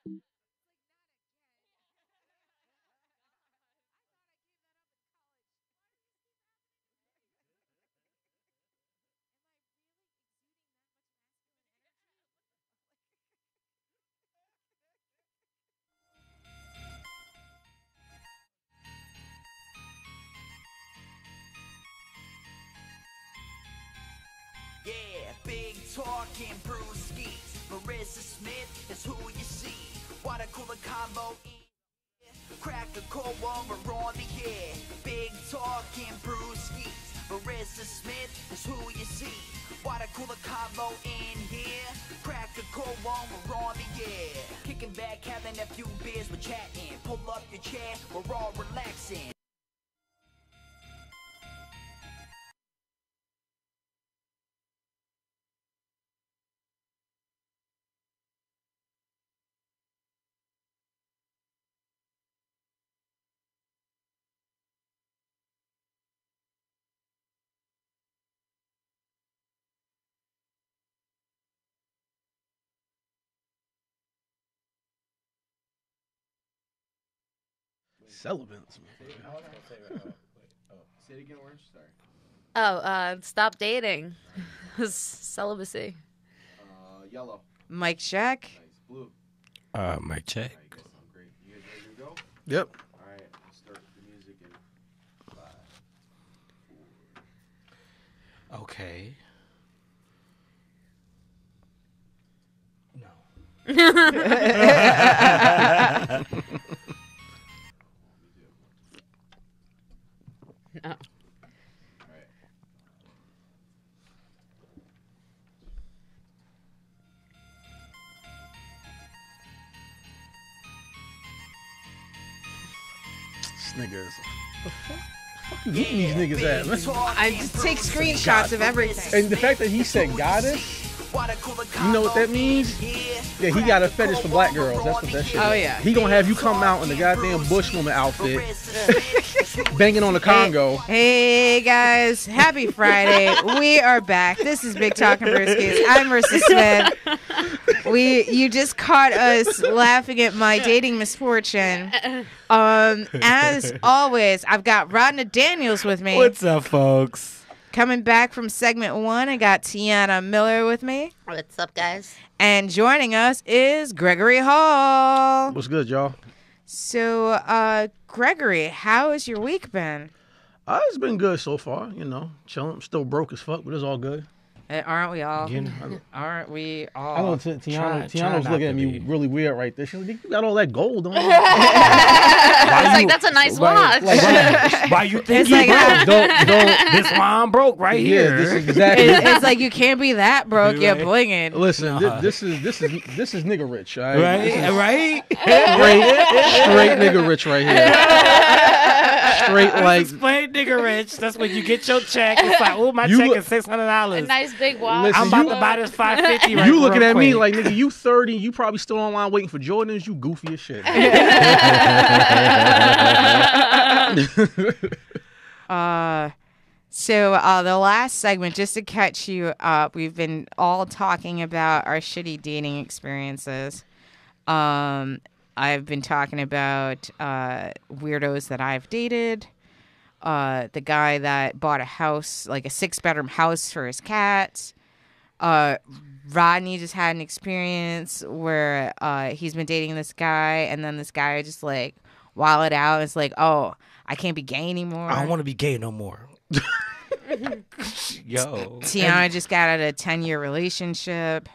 Yeah, big talking Brewskis. Marissa Smith is who you see. Water cooler combo crack a cold one, we're on the air. Big talking Brewskis. Marissa Smith is who you see. Water cooler combo in here. Crack a cold one, we're on the air. Kicking back, having a few beers, we're chatting. Pull up your chair, we're all relaxing. Celibates. Say it again, Orange. Sorry. Oh, stop dating. Celibacy. Yellow. Mike check. Nice. Blue. Mic check. All right, you guys sound great. You guys ready to go? Yep. All right, let's start the music in 5, 4. Okay. No. All right. This nigga is. The fuck? You getting these niggas at, man? I just take screenshots of everything. And the fact that he said goddess, you know what that means? Yeah, he got a fetish for black girls. That's what that shit is. Oh, yeah. He gonna have you come out in the goddamn bushwoman outfit, banging on the Congo. Hey guys, happy Friday. We are back. This is Big Talking Brewskis. I'm Marissa Smith. You just caught us laughing at my dating misfortune. As always, I've got Rodna Daniels with me. What's up, folks? Coming back from segment 1, I got Tiana Miller with me. What's up, guys? And joining us is Gregory Hall. What's good, y'all? So, Gregory, how has your week been? It's been good so far, you know. Chilling. I'm still broke as fuck, but it's all good. Aren't we all? Again, Aren't we all? I know try Tiana not was looking to at me be. really weird right there. She was like, you got all that gold on. I was like, that's a nice watch. Why you think It's you like, broke? don't. This why I'm broke right Yeah, here. this is exactly. It's like you can't be that broke. You're Right. blinging. Listen, this is nigga rich, all right? right? Straight nigga rich right here. Straight like Explain nigga rich. That's when you get your check. It's like, oh, my You check look- is $600. A nice big watch. Listen, I'm about to buy this $550 right you looking real at me quick. like, nigga, you 30, you probably still online waiting for Jordans. You goofy as shit. So the last segment, just to catch you up, we've been all talking about our shitty dating experiences. I've been talking about weirdos that I've dated. The guy that bought a house, like a 6-bedroom house for his cats. Rodney just had an experience where he's been dating this guy, and then this guy just like wilded out. It's like, oh, I can't be gay anymore. I don't want to be gay no more. Yo. Tiana just got out of a 10-year relationship.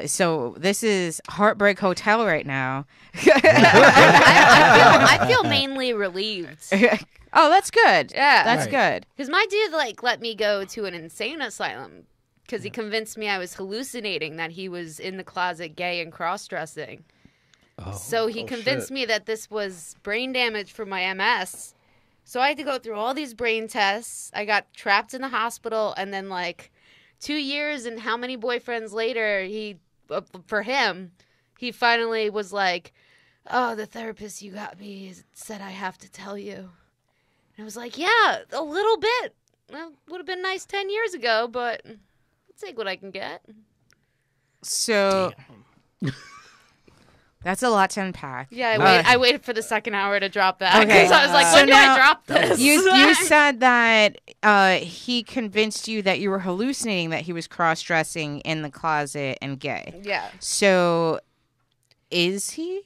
So this is Heartbreak Hotel right now. I feel mainly relieved. Oh, that's good. Yeah. That's Right. good. Because my dude, let me go to an insane asylum because he convinced me I was hallucinating, that he was in the closet gay and cross-dressing. So he convinced shit. me that this was brain damage from my MS. So I had to go through all these brain tests. I got trapped in the hospital, and then 2 years and how many boyfriends later, for him, he finally was like, oh, the therapist you got me said I have to tell you. And I was like, yeah, a little bit. Well, would have been nice 10 years ago, but I'll take what I can get. So That's a lot to unpack. Yeah, I waited for the second hour to drop that. Okay. Because I was like, So when do now- I drop this? You said that he convinced you that you were hallucinating that he was cross-dressing in the closet and gay. Yeah. So, is he?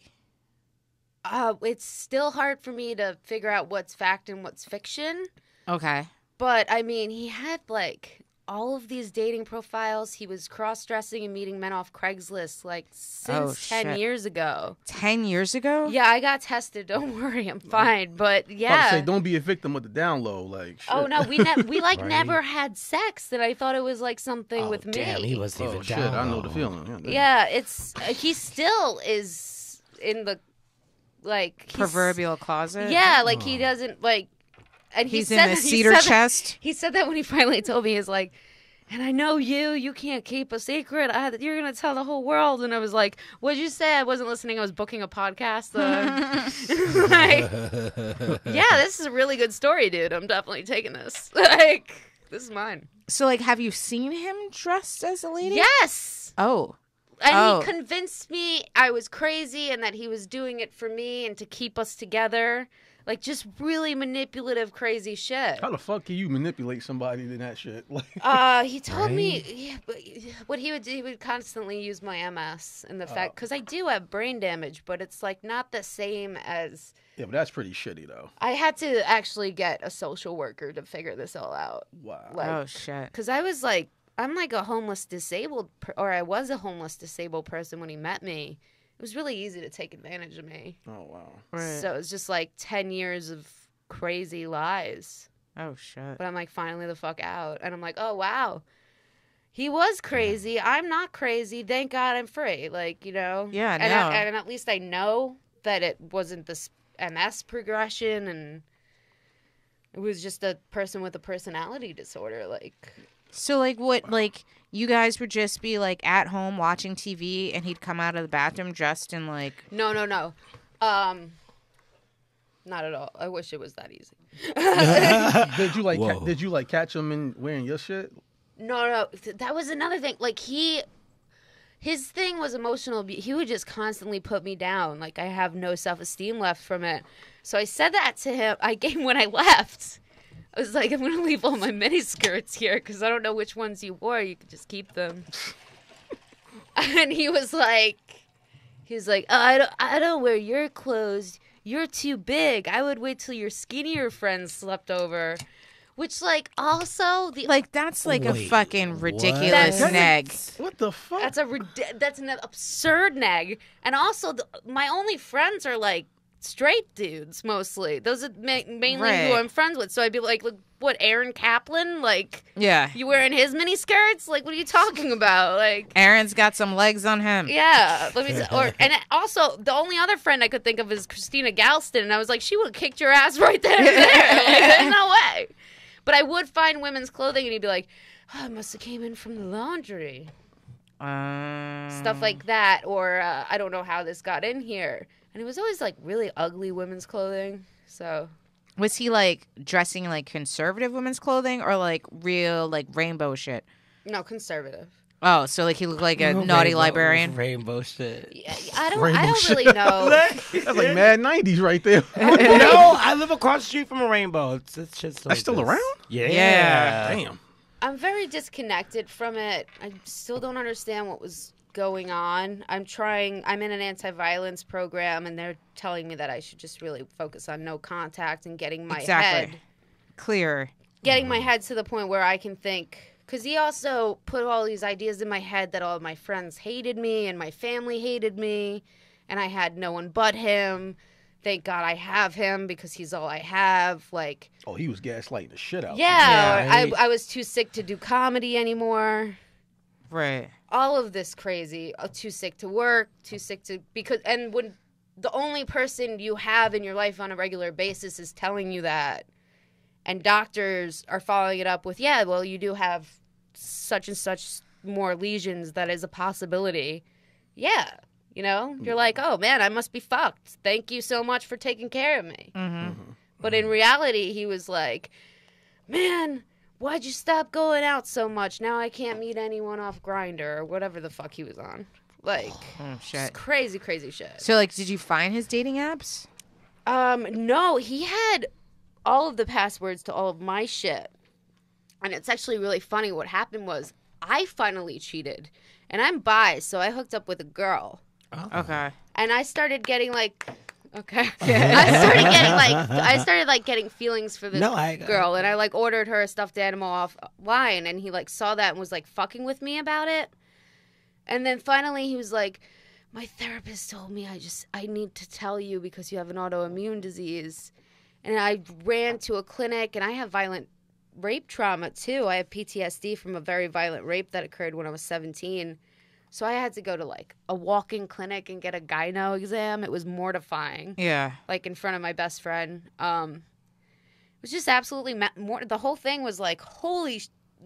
It's still hard for me to figure out what's fact and what's fiction. Okay. But, I mean, he had, like, all of these dating profiles. He was cross-dressing and meeting men off Craigslist, like, since 10 shit. years ago. 10 years ago? Yeah, I got tested. Don't worry. I'm fine. But, About to yeah. say, don't be a victim of the down low. Like, shit. Oh, no. We Right. never had sex. And I thought it was, like, something with me. Damn, he wasn't Oh even shit, down. I know the low. feeling. damn. Yeah, it's he still is in the like he's- Proverbial closet? Yeah, like he doesn't like, and he He's said in the that- he cedar said that- chest? He said that when he finally told me, he's like, and I know you can't keep a secret. You're gonna tell the whole world. And I was like, what'd you say? I wasn't listening. I was booking a podcast. Like, yeah, this is a really good story, dude. I'm definitely taking this. Like, this is mine. So, like, have you seen him dressed as a lady? Yes. Oh. And Oh. he convinced me I was crazy and that he was doing it for me and to keep us together. Like, just really manipulative, crazy shit. How the fuck can you manipulate somebody in that shit? Like, He told me but what he would do, he would constantly use my MS and the fact, because I do have brain damage, but it's, like, not the same as... yeah, but that's pretty shitty though. I had to actually get a social worker to figure this all out. Wow. Like, Oh, shit. because I was like, I'm like a homeless disabled, or I was a homeless disabled person when he met me. It was really easy to take advantage of me. Oh wow. Right. So it was just like 10 years of crazy lies. Oh, shit. But I'm like, finally the fuck out. And I'm like, oh, wow. He was crazy. I'm not crazy. Thank God I'm free. Like, you know? Yeah, and, no. and at least I know that it wasn't this MS progression and it was just a person with a personality disorder. Like, So, like, what, like, you guys would just be, like, at home watching TV and he'd come out of the bathroom dressed in, like... no. Not at all. I wish it was that easy. Did you catch him in wearing your shit? No. That was another thing. Like, his thing was emotional abuse. He would just constantly put me down. Like, I have no self-esteem left from it. So I said that to him. When I left, I was like, I'm going to leave all my mini skirts here because I don't know which ones you wore. You could just keep them. And he was like, I don't wear your clothes. You're too big. I would wait till your skinnier friends slept over. Which, like, also... Like, that's, like, a Wait, fucking ridiculous what? neg. What the fuck? That's an absurd neg. And also, my only friends are, like, straight dudes, mostly. Those are mainly Right. who I'm friends with. So I'd be like, what, Aaron Kaplan? Like, Yeah. you wearing his mini skirts? Like, what are you talking about? Like... Aaron's got some legs on him. Yeah, and also the only other friend I could think of is Christina Galston, and I was like, she would have kicked your ass right then and there. Like, there's no way. But I would find women's clothing, and he'd be like, oh, it must have came in from the laundry, stuff like that, or I don't know how this got in here. And it was always like really ugly women's clothing. So Was he, like, dressing in, like, conservative women's clothing or, like, real, like, rainbow shit? no, conservative. Oh, so, like, he looked like a naughty librarian? Rainbow shit. Yeah, I don't Rainbow really know. That's like mad 90s right there. No, I live across the street from a rainbow. It's just That's still around? Yeah. Damn. I'm very disconnected from it. I still don't understand what was going on. I'm in an anti-violence program, and they're telling me that I should just really focus on no contact and getting my Exactly. head. Clear. Getting my head to the point where I can think. Because he also put all these ideas in my head that all of my friends hated me and my family hated me, and I had no one but him. Thank God I have him because he's all I have. Like, Oh, he was gaslighting the shit out. yeah, Yeah, or I was too sick to do comedy anymore. Right. All of this crazy. Too sick to work, and when the only person you have in your life on a regular basis is telling you that, and doctors are following it up with, yeah, well, you do have such and such more lesions, that is a possibility. Yeah. You know, you're like, oh man, I must be fucked. Thank you so much for taking care of me. But in reality, he was like, man, why'd you stop going out so much? Now I can't meet anyone off Grindr or whatever the fuck he was on. Like, Oh, just shit. crazy, crazy shit. So, like, did you find his dating apps? No, he had all of the passwords to all of my shit. And it's actually really funny. What happened was I finally cheated. And I'm bi, so I hooked up with a girl. Okay. And I started getting like, okay. I started like getting feelings for this girl. And I like ordered her a stuffed animal offline. And he like saw that and was like fucking with me about it. And then finally he was like, my therapist told me I need to tell you because you have an autoimmune disease. And I ran to a clinic, and I have violent rape trauma too. I have PTSD from a very violent rape that occurred when I was 17. So I had to go to like a walk-in clinic and get a gyno exam. It was mortifying. Yeah. Like in front of my best friend. It was just absolutely the whole thing was like,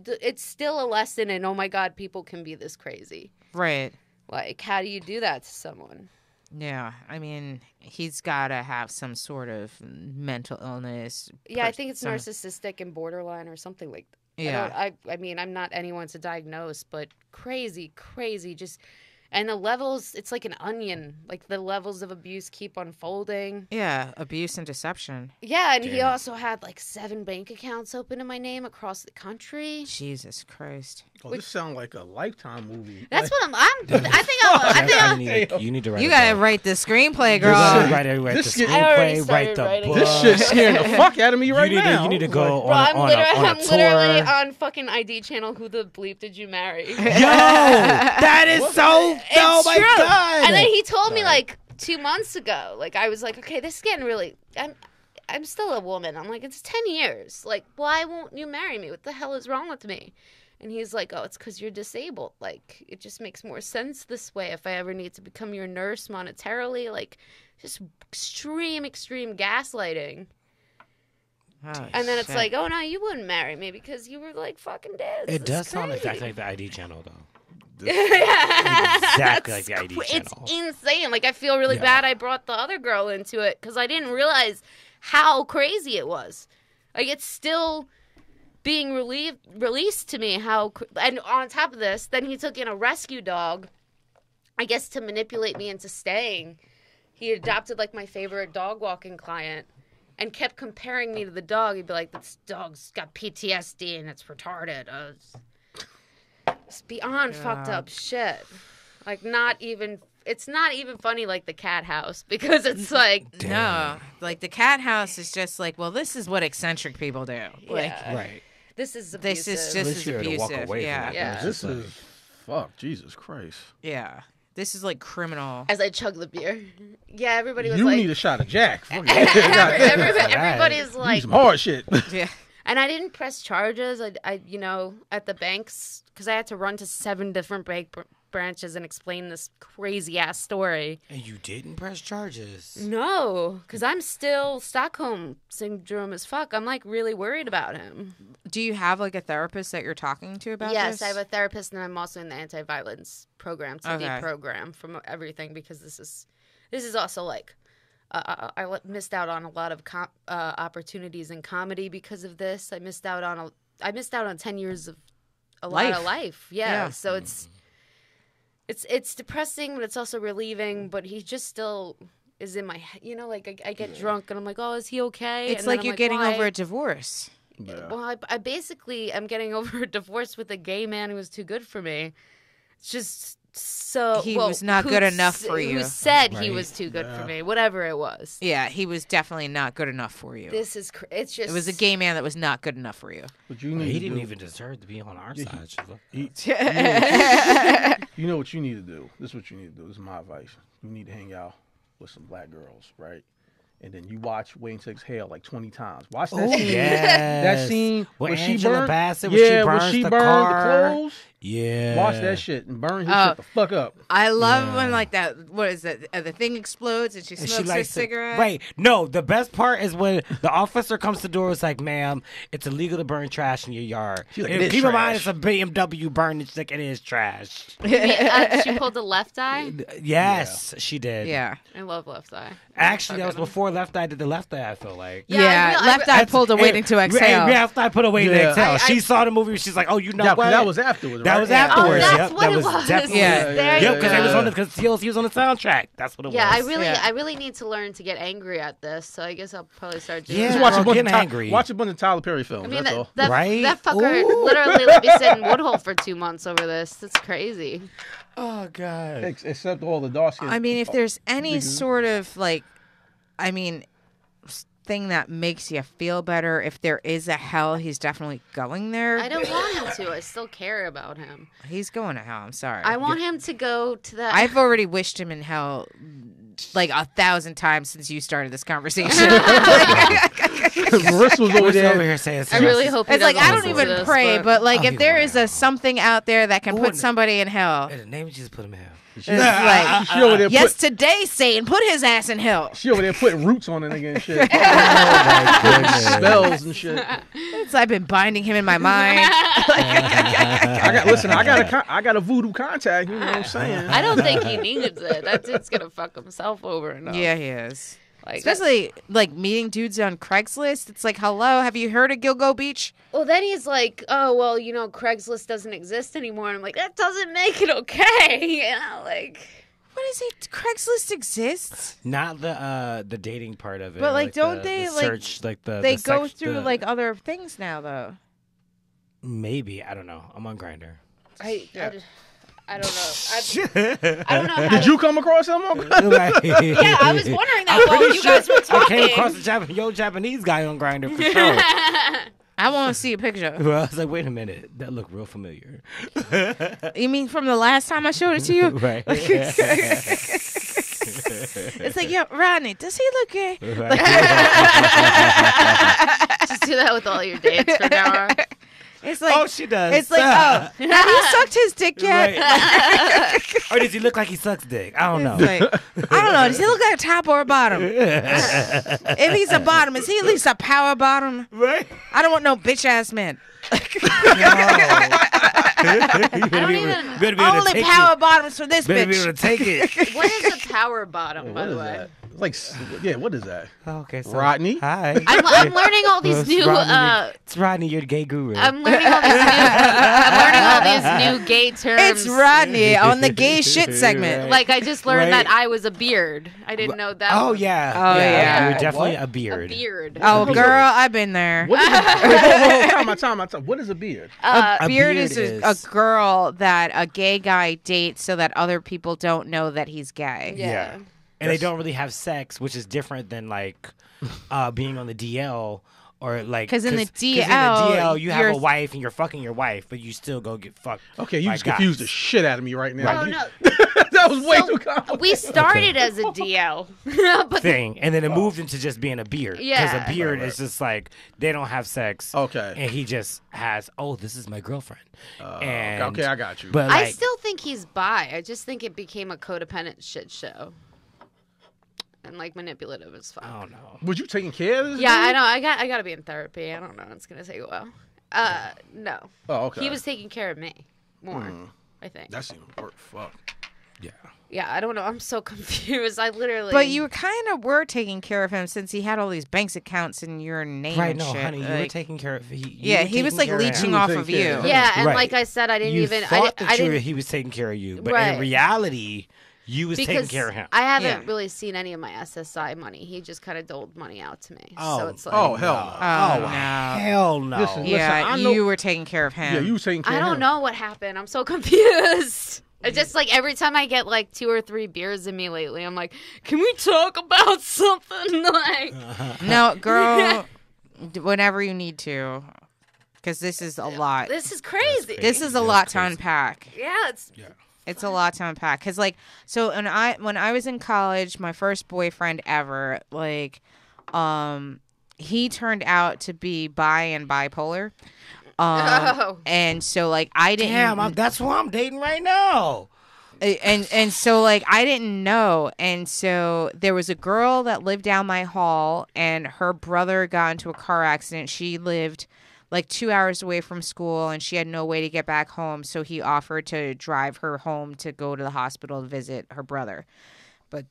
it's still a lesson in, oh my God, people can be this crazy. Right. Like, how do you do that to someone? Yeah. I mean, he's got to have some sort of mental illness. Yeah, I think it's narcissistic and borderline or something like that. Yeah. I mean, I'm not anyone to diagnose, but crazy, just... And the levels, it's like an onion. Like, the levels of abuse keep unfolding. Yeah, abuse and deception. Yeah, and he also had, like, 7 bank accounts open in my name across the country. Jesus Christ. Oh, this sounds like a Lifetime movie. That's what I think You need to write You it got to down. write the screenplay, You girl. gotta write the I already screenplay, started write the writing. book. This shit's scaring the fuck out of me right now. You need to go Bro, on a I'm tour. literally on fucking ID channel. Who the bleep did you marry? Yo, that is so. Oh It's my true. God. And then he told me like 2 months ago. Like I was like, okay, this is getting really. I'm still a woman. I'm like, it's 10 years. Like, why won't you marry me? What the hell is wrong with me? And he's like, oh, it's because you're disabled. Like, it just makes more sense this way. If I ever need to become your nurse monetarily, like, just extreme gaslighting. Oh, And then it's shit. like, oh no, you wouldn't marry me because you were like fucking dead. It does It's sound crazy. exactly like the ID channel, though. Exactly like the ID It's channel. insane. Like, I feel really bad I brought the other girl into it because I didn't realize how crazy it was. Like, it's still being released to me and on top of this, then he took in a rescue dog, I guess to manipulate me into staying. He adopted, like, my favorite dog walking client and kept comparing me to the dog. He'd be like, this dog's got PTSD and it's retarded. It's beyond fucked up shit. Like, it's not even funny like the cat house because it's like, No. Like, the cat house is just like, well, this is what eccentric people do. Like, yeah, Right. this is abusive. this is At just least as you're to walk abusive. away from Yeah. that. Yeah. This is fuck. Jesus Christ. Yeah. This is like criminal. As I chug the beer. Yeah, everybody was You like... need a shot of Jack. Fuck everybody's You like... need some hard shit. Yeah. And I didn't press charges. I you know, at the banks, because I had to run to 7 different bank branches and explain this crazy-ass story. And you didn't press charges. No, because I'm still Stockholm Syndrome as fuck. I'm, like, really worried about him. Do you have like a therapist that you're talking to about Yes, this? I have a therapist, and I'm also in the anti-violence program, CD Okay. program, from everything, because this is also, like... I missed out on a lot of opportunities in comedy because of this. I missed out on 10 years of a lot of life. Yeah. So it's depressing, but it's also relieving. But he just still is in my head. You know, like I get drunk and I'm like, oh, is he okay? It's And then like I'm you're getting why? over a divorce. Yeah. Well, I basically am getting over a divorce with a gay man who was too good for me. It's just so He was not good enough for you. Who said he Right. was too good for me? Whatever it was. Yeah, he was definitely not good enough for you. This is it's just It was a gay man that was not good enough for you. What you need He to didn't do- even deserve to be on our Yeah, side. You know what you need to do. This is what you need to do. This is my advice. You need to hang out with some black girls, right? And then you watch Wayne Takes Hell like 20 times. Watch that scene. That scene With when she Angela burned. Bassett, when she yeah, when burns she the burned car. the clothes. Yeah. Watch that shit and burn his Oh. shit the fuck up. I love Yeah. when like that. What is that? The thing explodes and she And smokes her likes to- cigarette. Right. No, the best part is when the officer comes to the door. It's like, ma'am, it's illegal to burn trash in your yard. She's like, And "It is keep in mind, trash." it's a BMW burn. It's like, it is trash. she pulled the left eye. Yes, she did. Yeah. I love left eye. Actually, that was Okay. before Left Eye did the Left Eye, I feel like. Yeah, Left Eye pulled a waiting to exhale. Left Eye put a waiting to Yeah. exhale. She saw the movie. She's like, oh, you know what? That was afterwards. That right? was Yeah. afterwards. Oh, that's Yep, what that it was was. definitely. Yeah. There you Yep, because go. because he was on the soundtrack. That's what it was. Yeah, Yeah. I really need to learn to get angry at this. So I guess I'll probably start doing Yeah. Just that. watch Girl, a bunch of getting angry. Watch a bunch of Tyler Perry films. I mean, that's all. Right? that fucker Ooh. literally let me sit in Woodhull for 2 months over this. That's crazy. Oh God. Except all the dark skin. I mean, if there's any niggas. sort of like, I mean, thing that makes you feel better, if there is a hell, he's definitely going there. I don't want him to. I still care about him. He's going to hell. I'm sorry. I want him to go to that. I've already wished him in hell like 1,000 times since you started this conversation. Marissa was over What's there. over here saying? I really hope he It's like doesn't I don't listen to even this, pray, but like Oh, if he's there going is to a something out there that can Ooh, put and- somebody in hell, In the name of Jesus, put him in hell. it's like She over there yes, today Satan put his ass in hell. She over there putting roots on it again and shit. Oh my goodness. Spells and shit. It's I've been binding him in my mind. I got a voodoo contact. You know what I'm saying? I don't think he needs it. That dude's gonna fuck himself over enough. Yeah, he is. Like, Especially like meeting dudes on Craigslist. It's like, hello, have you heard of Gilgo Beach? well, then he's like, oh, well, you know, Craigslist doesn't exist anymore. And I'm like, that doesn't make it okay. You know, like. What is it? Craigslist exists. Not the dating part of it. But, like, don't the they, like, search like the They the go sex- through the- like other things now, though. maybe I don't know. I'm on Grindr. I don't know. I don't know how Did you come across him? On Yeah, I was wondering that while you guys were I talking. came across a Japanese guy on Grindr for sure. I want to see a picture. Well, I was like, wait a minute, that looked real familiar. You mean from the last time I showed it to you? Right. It's like, yo, Rodney, does he look gay? Right. Just do that with all your dates from now on. It's like, Oh, she does. it's like, oh, have you sucked his dick yet? Right. Or does he look like he sucks dick? I don't know. It's like, I don't know. Does he look like a top or a bottom? If he's a bottom, is he at least a power bottom? Right. I don't want no bitch ass man. You better be able to Only take power it. bottoms for this Better be able to bitch. take it. What is a power bottom, by What the is way? that? It's like, yeah, what is that? Okay, so Rodney? Hi. I'm learning all these It's new. Rodney, it's Rodney, you're the gay guru. I'm learning all these new. I'm learning all these new gay terms. It's Rodney on the gay shit segment. Right. Like I just learned Right. that I was a beard. I didn't know that. Oh was yeah. Oh, yeah. You're definitely What? a beard. a beard. Oh, girl, I've been there. What is a, time out. What is a beard? A beard beard is is- a girl that a gay guy dates so that other people don't know that he's gay. Yeah. And they don't really have sex, which is different than like being on the DL or like 'Cause in the 'cause in the DL, DL you have you're- a wife and you're fucking your wife, but you still go get fucked. Okay, you by just confused the guys. shit out of me right now. Oh You- no. that was way So, too complicated. We started as a DL, but thing, and then it moved into just being a beard. Yeah. Because a beard Right. is just like they don't have sex. Okay. And he just has, oh, this is my girlfriend. And okay, I got you. But I like, still think he's bi. I just think it became a codependent shit show. And like manipulative as fuck. I don't know. Was you taking care of this? Yeah, dude? I know. I gotta be in therapy. I don't know. It's gonna take a while. No. Oh, okay. He was taking care of me more. I think. That seemed work. Fuck. Yeah. Yeah, I don't know. I'm so confused. I literally. But you kind of were taking care of him since he had all these bank accounts in your name. Right, and no, shit. honey, you were Like, taking care of. he was like leeching him. off You of take you. care of him. Yeah, and Right. like I said, I didn't You even. thought I that didn't. he was taking care of you, but Right. in reality, you was taking Because care of him. I haven't Yeah. really seen any of my SSI money. He just kind of doled money out to me. Oh. So it's like. Oh, hell no. Oh, Oh, no. hell no. Listen, Yeah, I know- you were taking care of him. Yeah, you was taking care I of don't him. know what happened. I'm so confused. It's just like every time I get like 2 or 3 beers in me lately, I'm like, can we talk about something? Like, No, girl, whenever you need to. Because this is a lot. this is crazy. This is a That's lot to crazy. unpack. Yeah, it's. It's a lot to unpack. Because, like, so when I was in college, my first boyfriend ever, like, he turned out to be bi and bipolar. Oh. And so, like, I didn't. Damn, that's who I'm dating right now. And so like I didn't know, and so there was a girl that lived down my hall, and her brother got into a car accident. She lived like 2 hours away from school, and she had no way to get back home, so he offered to drive her home to go to the hospital to visit her brother. But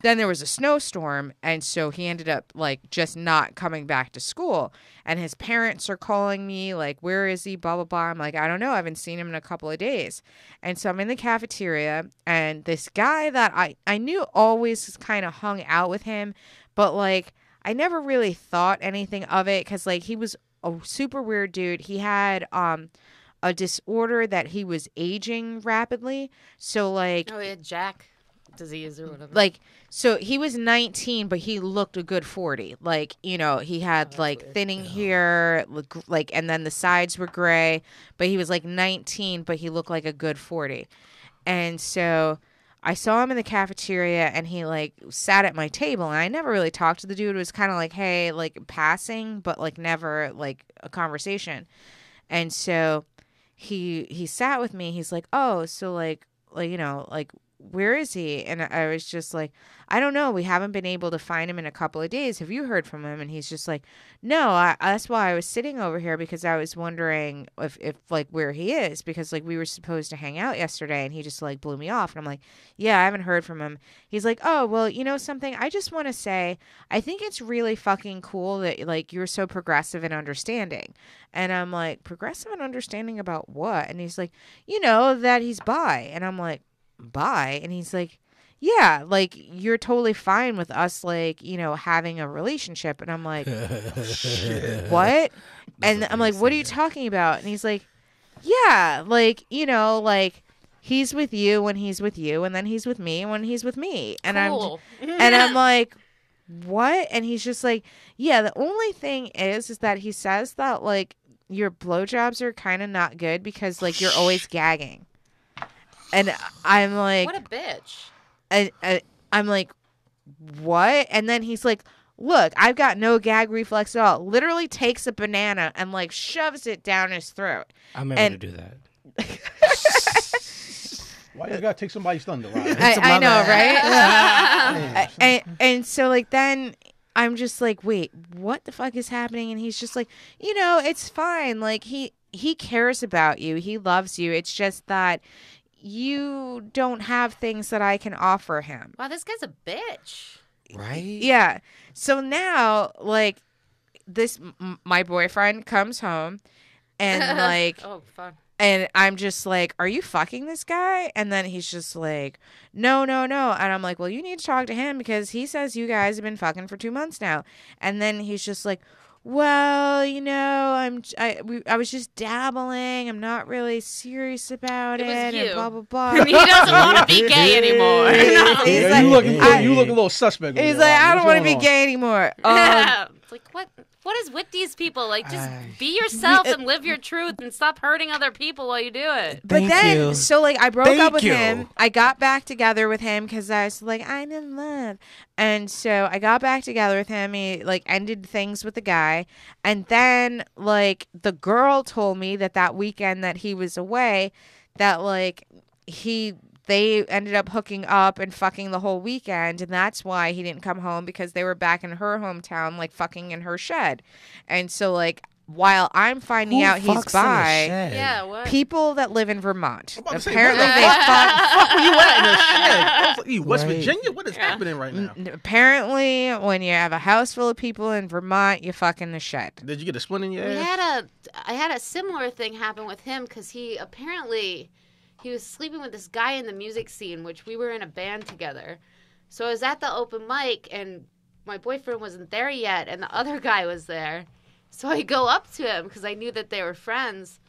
then there was a snowstorm, and so he ended up like just not coming back to school. And his parents are calling me like, where is he? Blah blah blah. I'm like, I don't know. I haven't seen him in a couple of days. And so I'm in the cafeteria, and this guy that I knew always kind of hung out with him, but like I never really thought anything of it because like he was a super weird dude. He had a disorder that he was aging rapidly. So like, Oh, yeah, Jack disease or whatever. like, so he was 19, but he looked a good 40. Like, you know, he had like weird. thinning hair, like, and then the sides were gray, but he was like 19, but he looked like a good 40. And so I saw him in the cafeteria, and he like sat at my table, and I never really talked to the dude. It was kind of like, hey, like passing, but like never like a conversation. And so he sat with me. He's like, oh, so like you know, like, where is he? And I was just like, I don't know. We haven't been able to find him in a couple of days. Have you heard from him? And he's just like, no, that's why I was sitting over here, because I was wondering if like where he is, because like we were supposed to hang out yesterday, and he just like blew me off. And I'm like, yeah, I haven't heard from him. He's like, oh, well, you know something? I just want to say, I think it's really fucking cool that like you're so progressive and understanding. And I'm like, progressive and understanding about what? And he's like, you know, that he's bi. And I'm like, bi? And he's like, yeah, like you're totally fine with us, like, you know, having a relationship. And I'm like, what? And I'm like, what are you talking about? And he's like, yeah, like, you know, like he's with you when he's with you, and then he's with me when he's with me. And Cool. I'm like, what? And he's just like, yeah, the only thing is that he says that like your blowjobs are kind of not good because like you're always gagging. And I'm like, What a bitch. I'm like, what? And then he's like, look, I've got no gag reflex at all. Literally takes a banana and like shoves it down his throat. I'm able And- to do that. Why you gotta take somebody's thunder, Ryan? I know, right? Damn. and so like then I'm just like, wait, what the fuck is happening? And he's just like, you know, it's fine. Like he cares about you. He loves you. It's just that you don't have things that I can offer him. Wow, this guy's a bitch. Right? Yeah. So now, like, my boyfriend comes home, and like, Oh, fun. and I'm just like, are you fucking this guy? And then he's just like, no. And I'm like, well, you need to talk to him because he says you guys have been fucking for 2 months now. And then he's just like, well, you know, I was just dabbling. I'm not really serious about It was and you. blah blah blah. He doesn't want to be gay anymore. He's Yeah, like, you look a little suspect. over He's there, like, Ryan. I don't What's want to be going on? gay anymore. It's like, what is with these people? Like, just be yourself and live your truth and stop hurting other people while you do it. But Thank then, you. so like, I broke Thank up with you. him. I got back together with him because I was like, I'm in love. And so I got back together with him. He like ended things with the guy. And then like the girl told me that weekend that he was away, that like they ended up hooking up and fucking the whole weekend, and that's why he didn't come home, because they were back in her hometown, like fucking in her shed. And so like while I'm finding Who out he's fucks in a bi, shed? Yeah, what? people that live in Vermont, I'm about to say, apparently what they the fuck. fuck were you at in a shed? I was like, you West Right. Virginia? What is happening right now? Apparently, when you have a house full of people in Vermont, you fuck in the shed. Did you get a splint in your We ass? I had a similar thing happen with him because he was sleeping with this guy in the music scene, which we were in a band together. So I was at the open mic, and my boyfriend wasn't there yet, and the other guy was there. So I go up to him because I knew that they were friends.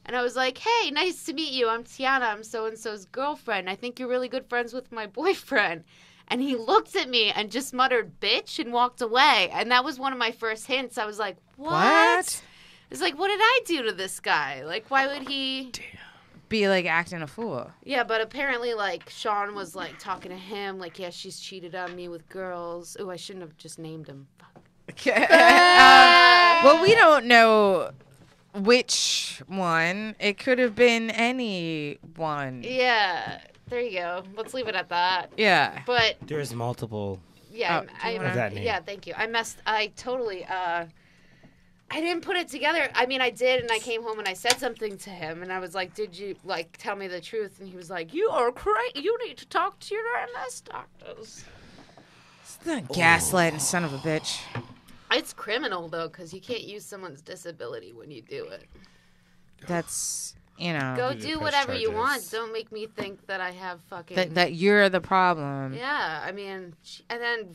And I was like, hey, nice to meet you. I'm Tiana. I'm so-and-so's girlfriend. I think you're really good friends with my boyfriend. And he looked at me and just muttered, bitch, and walked away. And that was one of my first hints. I was like, what? It's like, what did I do to this guy? Like, why would he... Be like acting a fool. Yeah, but apparently, like, Sean was, like, talking to him. Like, yeah, she's cheated on me with girls. Oh, I shouldn't have just named him. Fuck. Well, we don't know which one. It could have been any one. Yeah, there you go. Let's leave it at that. Yeah. But, There's multiple. yeah, Oh, do you wanna- Of that name. yeah, thank you. I totally, I didn't put it together. I mean, I did, and I came home and I said something to him, and I was like, did you, like, tell me the truth? And he was like, you are crazy. You need to talk to your MS doctors. It's the gaslighting son of a bitch. It's criminal though, because you can't use someone's disability when you do it. That's, you know, Go Press do whatever you want. charges. Don't make me think that I have fucking. that you're the problem. Yeah, I mean, and then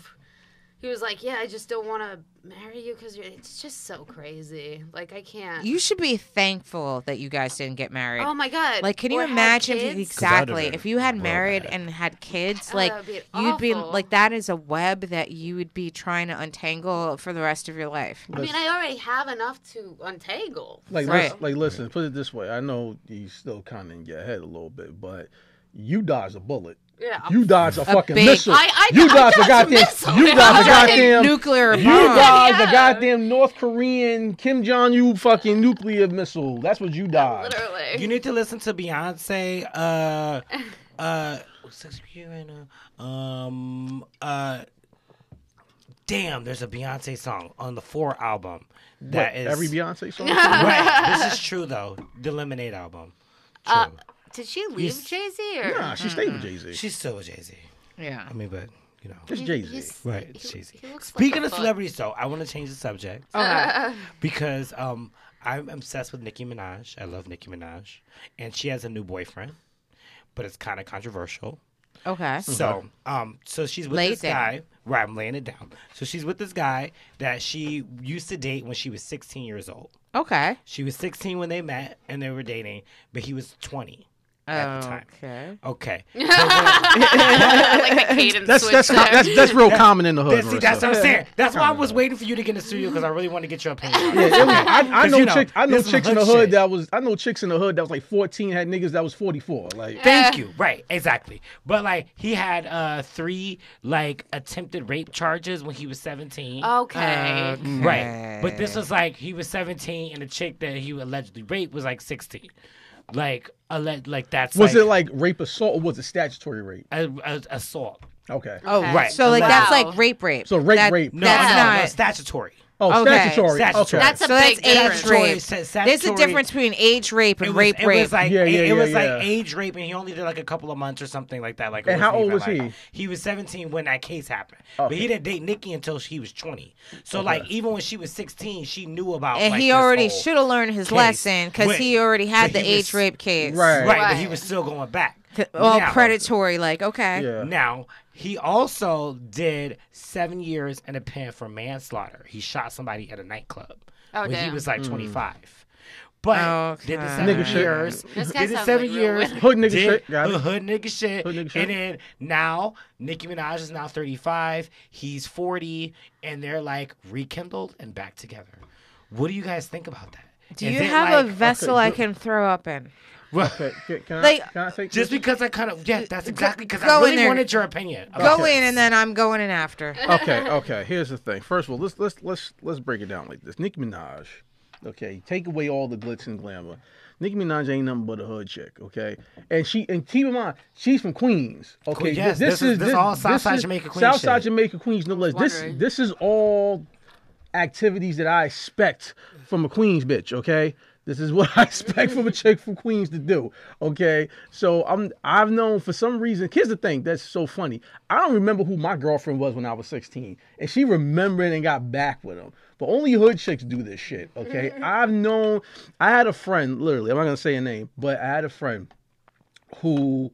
he was like, "Yeah, I just don't want to marry you because it's just so crazy. Like, I can't." You should be thankful that you guys didn't get married. Oh my god! Like, can you Or had imagine kids? exactly been if you had real married bad. and had kids? Oh, Like, that would be you'd be awful. like, that is a web that you would be trying to untangle for the rest of your life. I mean, I already have enough to untangle. Like, Right. listen, put it this way. I know he's still kind of in your head a little bit, but you dodged a bullet. Yeah. You dodged a fucking big- missile. I you dodged a dodged a goddamn. missile. You dodged a goddamn. Nuclear You bomb. dodged a Yeah. goddamn North Korean Kim Jong-un fucking nuclear missile. That's what you dodged. Literally. You need to listen to Beyonce. What's this here right now? Damn, there's a Beyonce song on the 4 album. That is Every Beyonce song. right. This is true though. The Lemonade album. True. Did she leave He's- Jay Z or? Nah, she stayed with Jay-Z. She's still with Jay-Z. Yeah. I mean, but you know. It's Jay-Z. Right, it's Jay-Z. he looks Speaking like a of fuck. celebrities, though, I want to change the subject Okay. because I'm obsessed with Nicki Minaj. I love Nicki Minaj, and she has a new boyfriend, but it's kind of controversial. Okay. So, so she's with Lay this it down. guy. Right, I'm laying it down. So she's with this guy that she used to date when she was 16 years old. Okay. She was 16 when they met and they were dating, but he was 20 at the time. Okay. Okay. like the cadence That's switch there. that's real common in the hood. See, that's Marissa. what I'm saying. That's why I was waiting for you to get in the studio because I really want to get your opinion. on Yeah, it. it was, I 'Cause, know you know, chicks. I know this is chicks in hood the hood shit. that was. I know chicks in the hood that was like 14 had niggas that was 44. Like, Thank you. Right, exactly. But like he had 3 like attempted rape charges when he was 17. Okay. Right. But this was like he was 17 and the chick that he allegedly raped was like 16. Like that's was it like rape assault or was it statutory rape? assault? Okay. Oh, Right. So like Wow. that's like rape. So rape. No, That's no, not. no, statutory. Oh, Okay. statutory. Statutory. Okay. That's a So that's big age difference. rape. Statutory. There's a difference between age rape and rape. It was like Yeah, yeah, it was yeah, like yeah. age rape, and he only did like a couple of months or something like that. Like, it And how wasn't old even, was like- he? He was 17 when that case happened, but he didn't date Nikki until he was 20. So like even when she was 16, she knew about. And like, he this already whole should have learned his case. lesson because But- he already had but the he age was- rape case. Right. Right, but he Right. was still going back. All Now- predatory. Like, okay. Yeah. Now, he also did 7 years in a pen for manslaughter. He shot somebody at a nightclub Oh, when he damn. was like 25. But did the Okay. 7 Nigga shit. years. This guy Did the sounds 7 like real years. winner. Hood nigga did shit. Got it. Hood nigga shit. Hood nigga shit. And then now, Nicki Minaj is now 35. He's 40. And they're like rekindled and back together. What do you guys think about that? Do Is you it have like- a vessel okay, I do- can throw up in? Okay. Can Like, I take Just this? because I kind of, yeah, that's exactly because go I in really there. wanted your opinion. Go Okay. in and then I'm going in after. Okay. Here's the thing. First of all, let's break it down like this. Nicki Minaj. Okay, take away all the glitz and glamour. Nicki Minaj ain't nothing but a hood chick. Okay, and keep in mind she's from Queens. Okay, Yes, this is all Southside Jamaica, Queens Southside shit. Jamaica, Queens, no less. wondering. This is all activities that I expect from a Queens bitch. Okay. This is what I expect from a chick from Queens to do. Okay, so I've known for some reason. Here's the thing that's so funny. I don't remember who my girlfriend was when I was 16, and she remembered and got back with him. But only hood chicks do this shit. Okay, I've known. I had a friend, literally. I'm not gonna say a name, but I had a friend who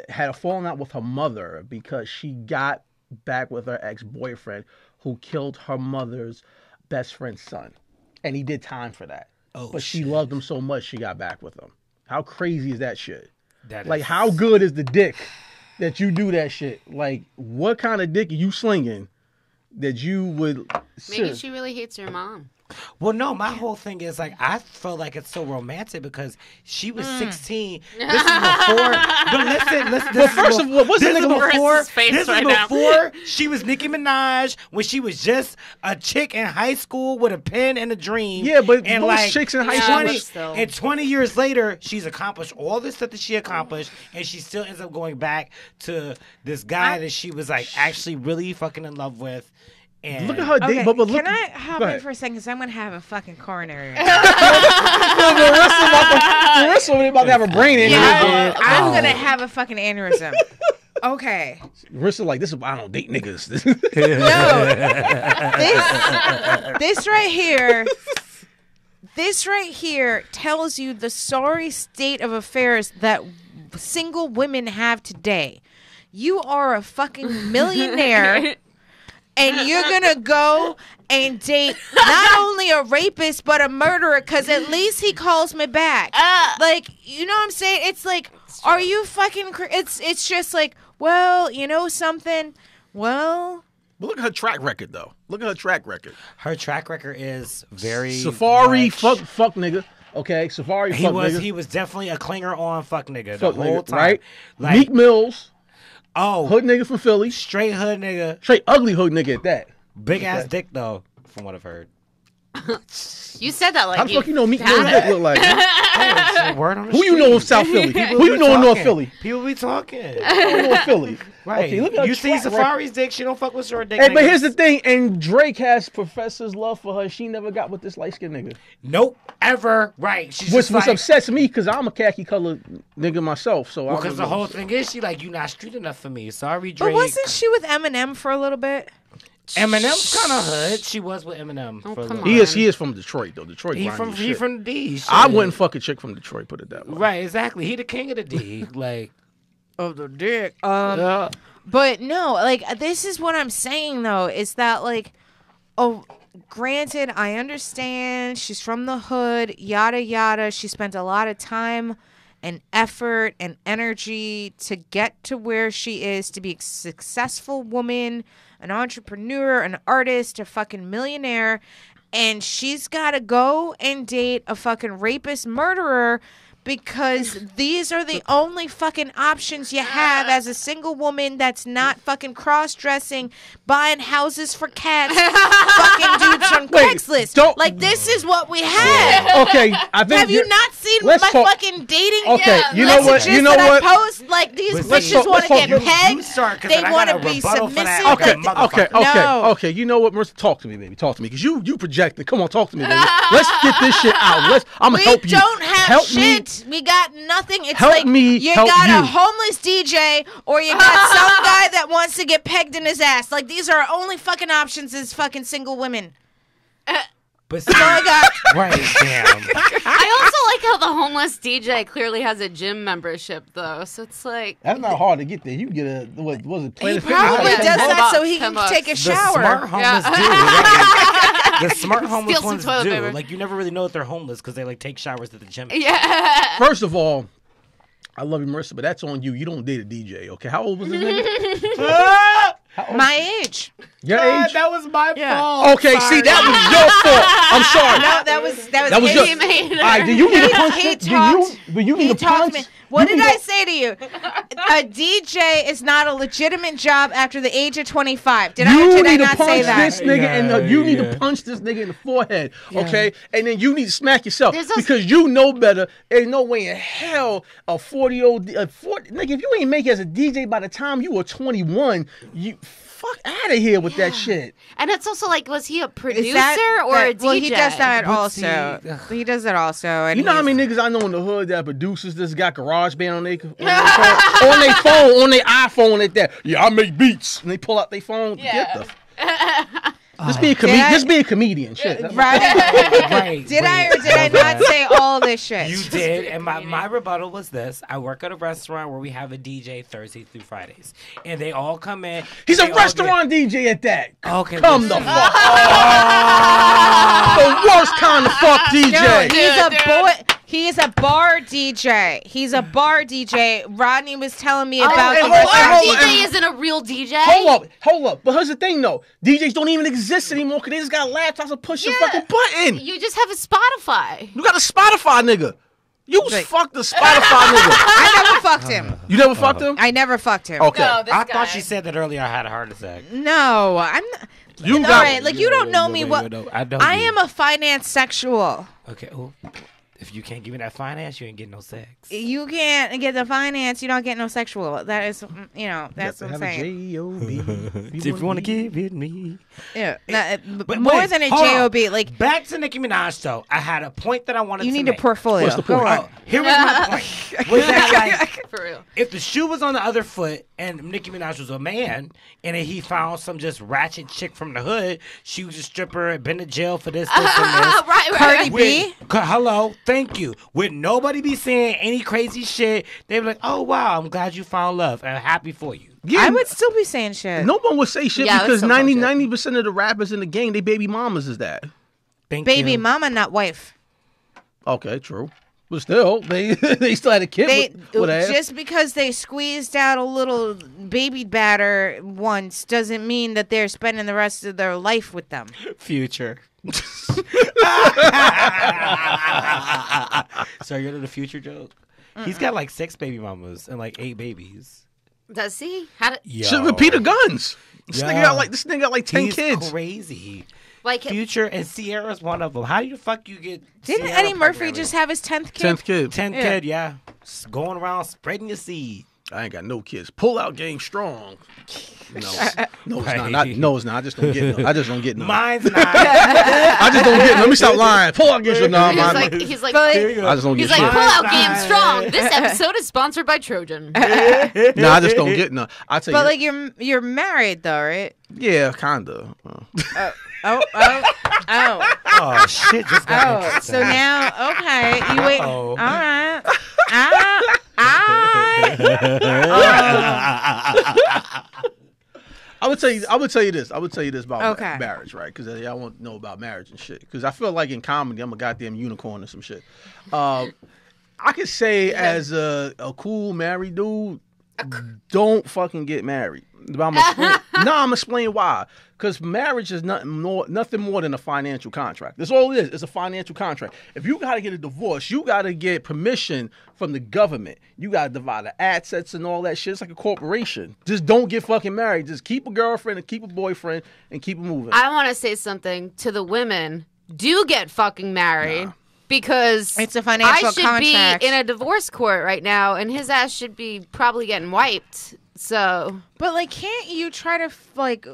had a falling out with her mother because she got back with her ex-boyfriend who killed her mother's best friend's son, and he did time for that. Oh, But she shit. loved him so much she got back with him. How crazy is that shit? That Like, is- how good is the dick that you do that shit? Like, what kind of dick are you slinging that you would? Maybe she really hates your mom. Well, no, my whole thing is like I feel like it's so romantic because she was 16. This is before. But listen. This first is of all, what's the this is nigga before? Marissa's face This is right now. before she was Nicki Minaj when she was just a chick in high school with a pen and a dream. Yeah, but and most like chicks in high Yeah, school. but 20, still. and 20 years later, she's accomplished all this stuff that she accomplished, and she still ends up going back to this guy that she was like actually really fucking in love with. And Look at her Okay, dick. But look. can I hop go in ahead. for a second? Because I'm going to have a fucking coronary. Marissa about to have a brain aneurysm. I'm going to have a fucking aneurysm. Okay. Marissa like, this is why I don't date niggas. No. This right here tells you the sorry state of affairs that single women have today. You are a fucking millionaire and you're gonna go and date not only a rapist but a murderer because at least he calls me back. Like, you know what I'm saying? It's like, are you fucking it's just like, well, you know something? Well, But look at her track record, though. Look at her track record. Her track record is very Safari, much- fuck nigga. Okay, Safari, fuck nigga. He was definitely a clinger on fuck nigga Fuck the whole nigga, time. right? Like, Meek Mills, oh, hood nigga from Philly. straight hood nigga. Straight ugly hood nigga at that. Big ass dick though, from what I've heard. You said that like How the fuck you know Meek Mill's dick look like? Word on the Who you know of South Philly? Who you know in North Philly? People be talking. North Philly. Right. Okay, look at her You see track Safari's dick, she don't fuck with short dick. Hey, but niggas. here's the thing, and Drake has Professor's love for her. She never got with this light skinned nigga. Nope. Ever. Right. She's Which just like, upsets me because I'm a khaki colored nigga myself. So I because the whole thing is she like, you not street enough for me. Sorry, but Drake. wasn't she with Eminem for a little bit? Eminem's kind of hood. She was with Eminem for a come little on. bit. he is from Detroit though. Detroit. He grimy from as he shit. from the D. I shit. wouldn't fuck a chick from Detroit. Put it that way. Right, exactly. He the king of the D. Like, Of the dick. yeah. But no, like, this is what I'm saying, though, is that, like, oh, granted, I understand she's from the hood, yada, yada. She spent a lot of time and effort and energy to get to where she is, to be a successful woman, an entrepreneur, an artist, a fucking millionaire. And she's got to go and date a fucking rapist murderer because these are the only fucking options you have as a single woman that's not fucking cross-dressing, buying houses for cats, fucking dudes on Wait, Craigslist. don't- Like, this is what we have. Okay, I think Have you not seen let's my talk- fucking dating Okay, you know what? messages You know that I what? post? Like, these But let's bitches talk- want to let's get talk- pegged. You start, 'cause They then I want got to a be rebuttal for that. submissive. Okay, Like, Okay, No. okay. You know what, Marissa? Talk to me, baby. Talk to me, because you projected. Come on, talk to me, baby. Let's get this shit out. I'm gonna We help you. don't have help shit. We got nothing. It's Help like me you help got you. a homeless DJ or you got some guy that wants to get pegged in his ass. Like, these are our only fucking options as fucking single women. But That's all I got. right, damn. I also like how the homeless DJ clearly has a gym membership, though. So it's like, That's not hard to get there. You get a what was it? He Planet Fitness? probably Yeah, does 10 that so bucks, he 10 can bucks. take a The shower. smart homeless Yeah. do. Right? The smart homeless Steal some ones toilet do. paper. Like, you never really know if they're homeless because they like take showers at the gym. yeah. First of all, I love you, Marissa, but that's on you. You don't date a DJ, okay? How old was this nigga? How old? My age. Your God, age? that was my Yeah. fault. Okay, see, that was your fault. I'm sorry. No, that was That was his. your. He made it. All right, do you need a punch? He Do talked. you need He a talked punch? to me. What You did need I a- say to you? A DJ is not a legitimate job after the age of 25. Did I You or did I need to not say punch that? this nigga Yeah, you need yeah. to punch this nigga in the forehead, okay? And then you need to smack yourself There's those- because you know better. Ain't no way in hell a 40-year-old nigga, if you ain't make it as a DJ by the time you were 21, you fuck out of here with that shit. And it's also like, was he a producer Is that- or a that- DJ? Well, he does that But also. see, ugh. He does that also. And You know how he's- many niggas I know in the hood that producers just got GarageBand on their phone, on their iPhone at that. Yeah, I make beats, and they pull out their phone. Yeah. Get the. Just be a Did I- just be a comedian. Shit. That's- Right? Right. Did I or wait, did I hold not on. say all this shit? You did, and my rebuttal was this. I work at a restaurant where we have a DJ Thursday through Fridays. And they all come in. He's they a all restaurant DJ at that. Okay, Come the listen. fuck. The worst kind of fuck DJ. No, he's a Dude. boy. He's a bar DJ. He's a bar DJ. Rodney was telling me about hey, the hold on, Our hold on. DJ isn't a real DJ. Hold up. But here's the thing, though. DJs don't even exist anymore because they just got laptops and push your Yeah. fucking button. You just have a Spotify. You got a Spotify nigga. You Like- fucked the Spotify nigga. I never fucked him. You never fucked him? I never fucked him. Okay. No, this I guy. thought she said that earlier. I had a heart attack. No, I'm not. You All got right, like you don't know me. Wait, What no, I know I you. am a finance sexual. Okay. Oh. If you can't give me that finance, you ain't getting no sex. You can't get the finance. You don't get no sexual. That is, that's what I'm saying. J-O-B. If you want to give it me. Yeah, But more wait, than a hold on. job. Like Back to Nicki Minaj, though. I had a point that I wanted you to need make. a portfolio. What's the Go point? on. Oh, here was my point. Was that like, For real. if the shoe was on the other foot and Nicki Minaj was a man and then he found some just ratchet chick from the hood, she was a stripper and been to jail for this, and this. right. Cardi B. Hello, thank you. Would nobody be saying any crazy shit? They'd be like, oh, wow, I'm glad you found love and I'm happy for you. Yeah, I would still be saying shit. no one would say shit Yeah, I would because still talk shit. 90% of the rappers in the game, they baby mamas is that. Thank Baby you. mama, not wife. Okay, true. But still, they they still had a kid They with ass. just because they squeezed out a little baby batter once doesn't mean that they're spending the rest of their life with them. Future. So you know the Future joke? He's got like 6 baby mamas and like 8 babies. Does he? How did, Shit with Peter Guns. This Yo. nigga got like 10 He's kids. crazy. like, Future and Sierra's one of them. How do you fuck you get? Didn't Sierra Eddie Murphy pregnant? just have his 10th kid? 10th kid. 10th Yeah. kid? Yeah, going around spreading your seed. I ain't got no kids. Pull out game strong. No, no, it's Right. not. No, it's not. I just don't get none. I just don't get none. Mine's not. I just don't get none. Let me stop lying. Pull out game strong. No, he's mine. like, he's like, Here you go. I just don't get he's like, shit. pull out Mine's game not. strong. This episode is sponsored by Trojan. Nah, I just don't get none. I tell you. But like you're married though, right? yeah, kinda. Oh. Oh shit! Just got Oh, interesting. so now, okay, you wait. Uh-oh. All right. I would tell you this. I would tell you this about Okay. marriage, right? Because y'all want to know about marriage and shit. Because I feel like in comedy, I'm a goddamn unicorn or some shit. I could say as a cool married dude, don't fucking get married. But I'm gonna explain why. Because marriage is nothing more than a financial contract. That's all it is. It's a financial contract. If you gotta get a divorce, you gotta get permission from the government. You gotta divide the assets and all that shit. It's like a corporation. Just don't get fucking married. Just keep a girlfriend and keep a boyfriend and keep it moving. I want to say something to the women. Do get fucking married. Because It's a financial I should contract. be in a divorce court right now, and his ass should be probably getting wiped. So But like, can't you try to like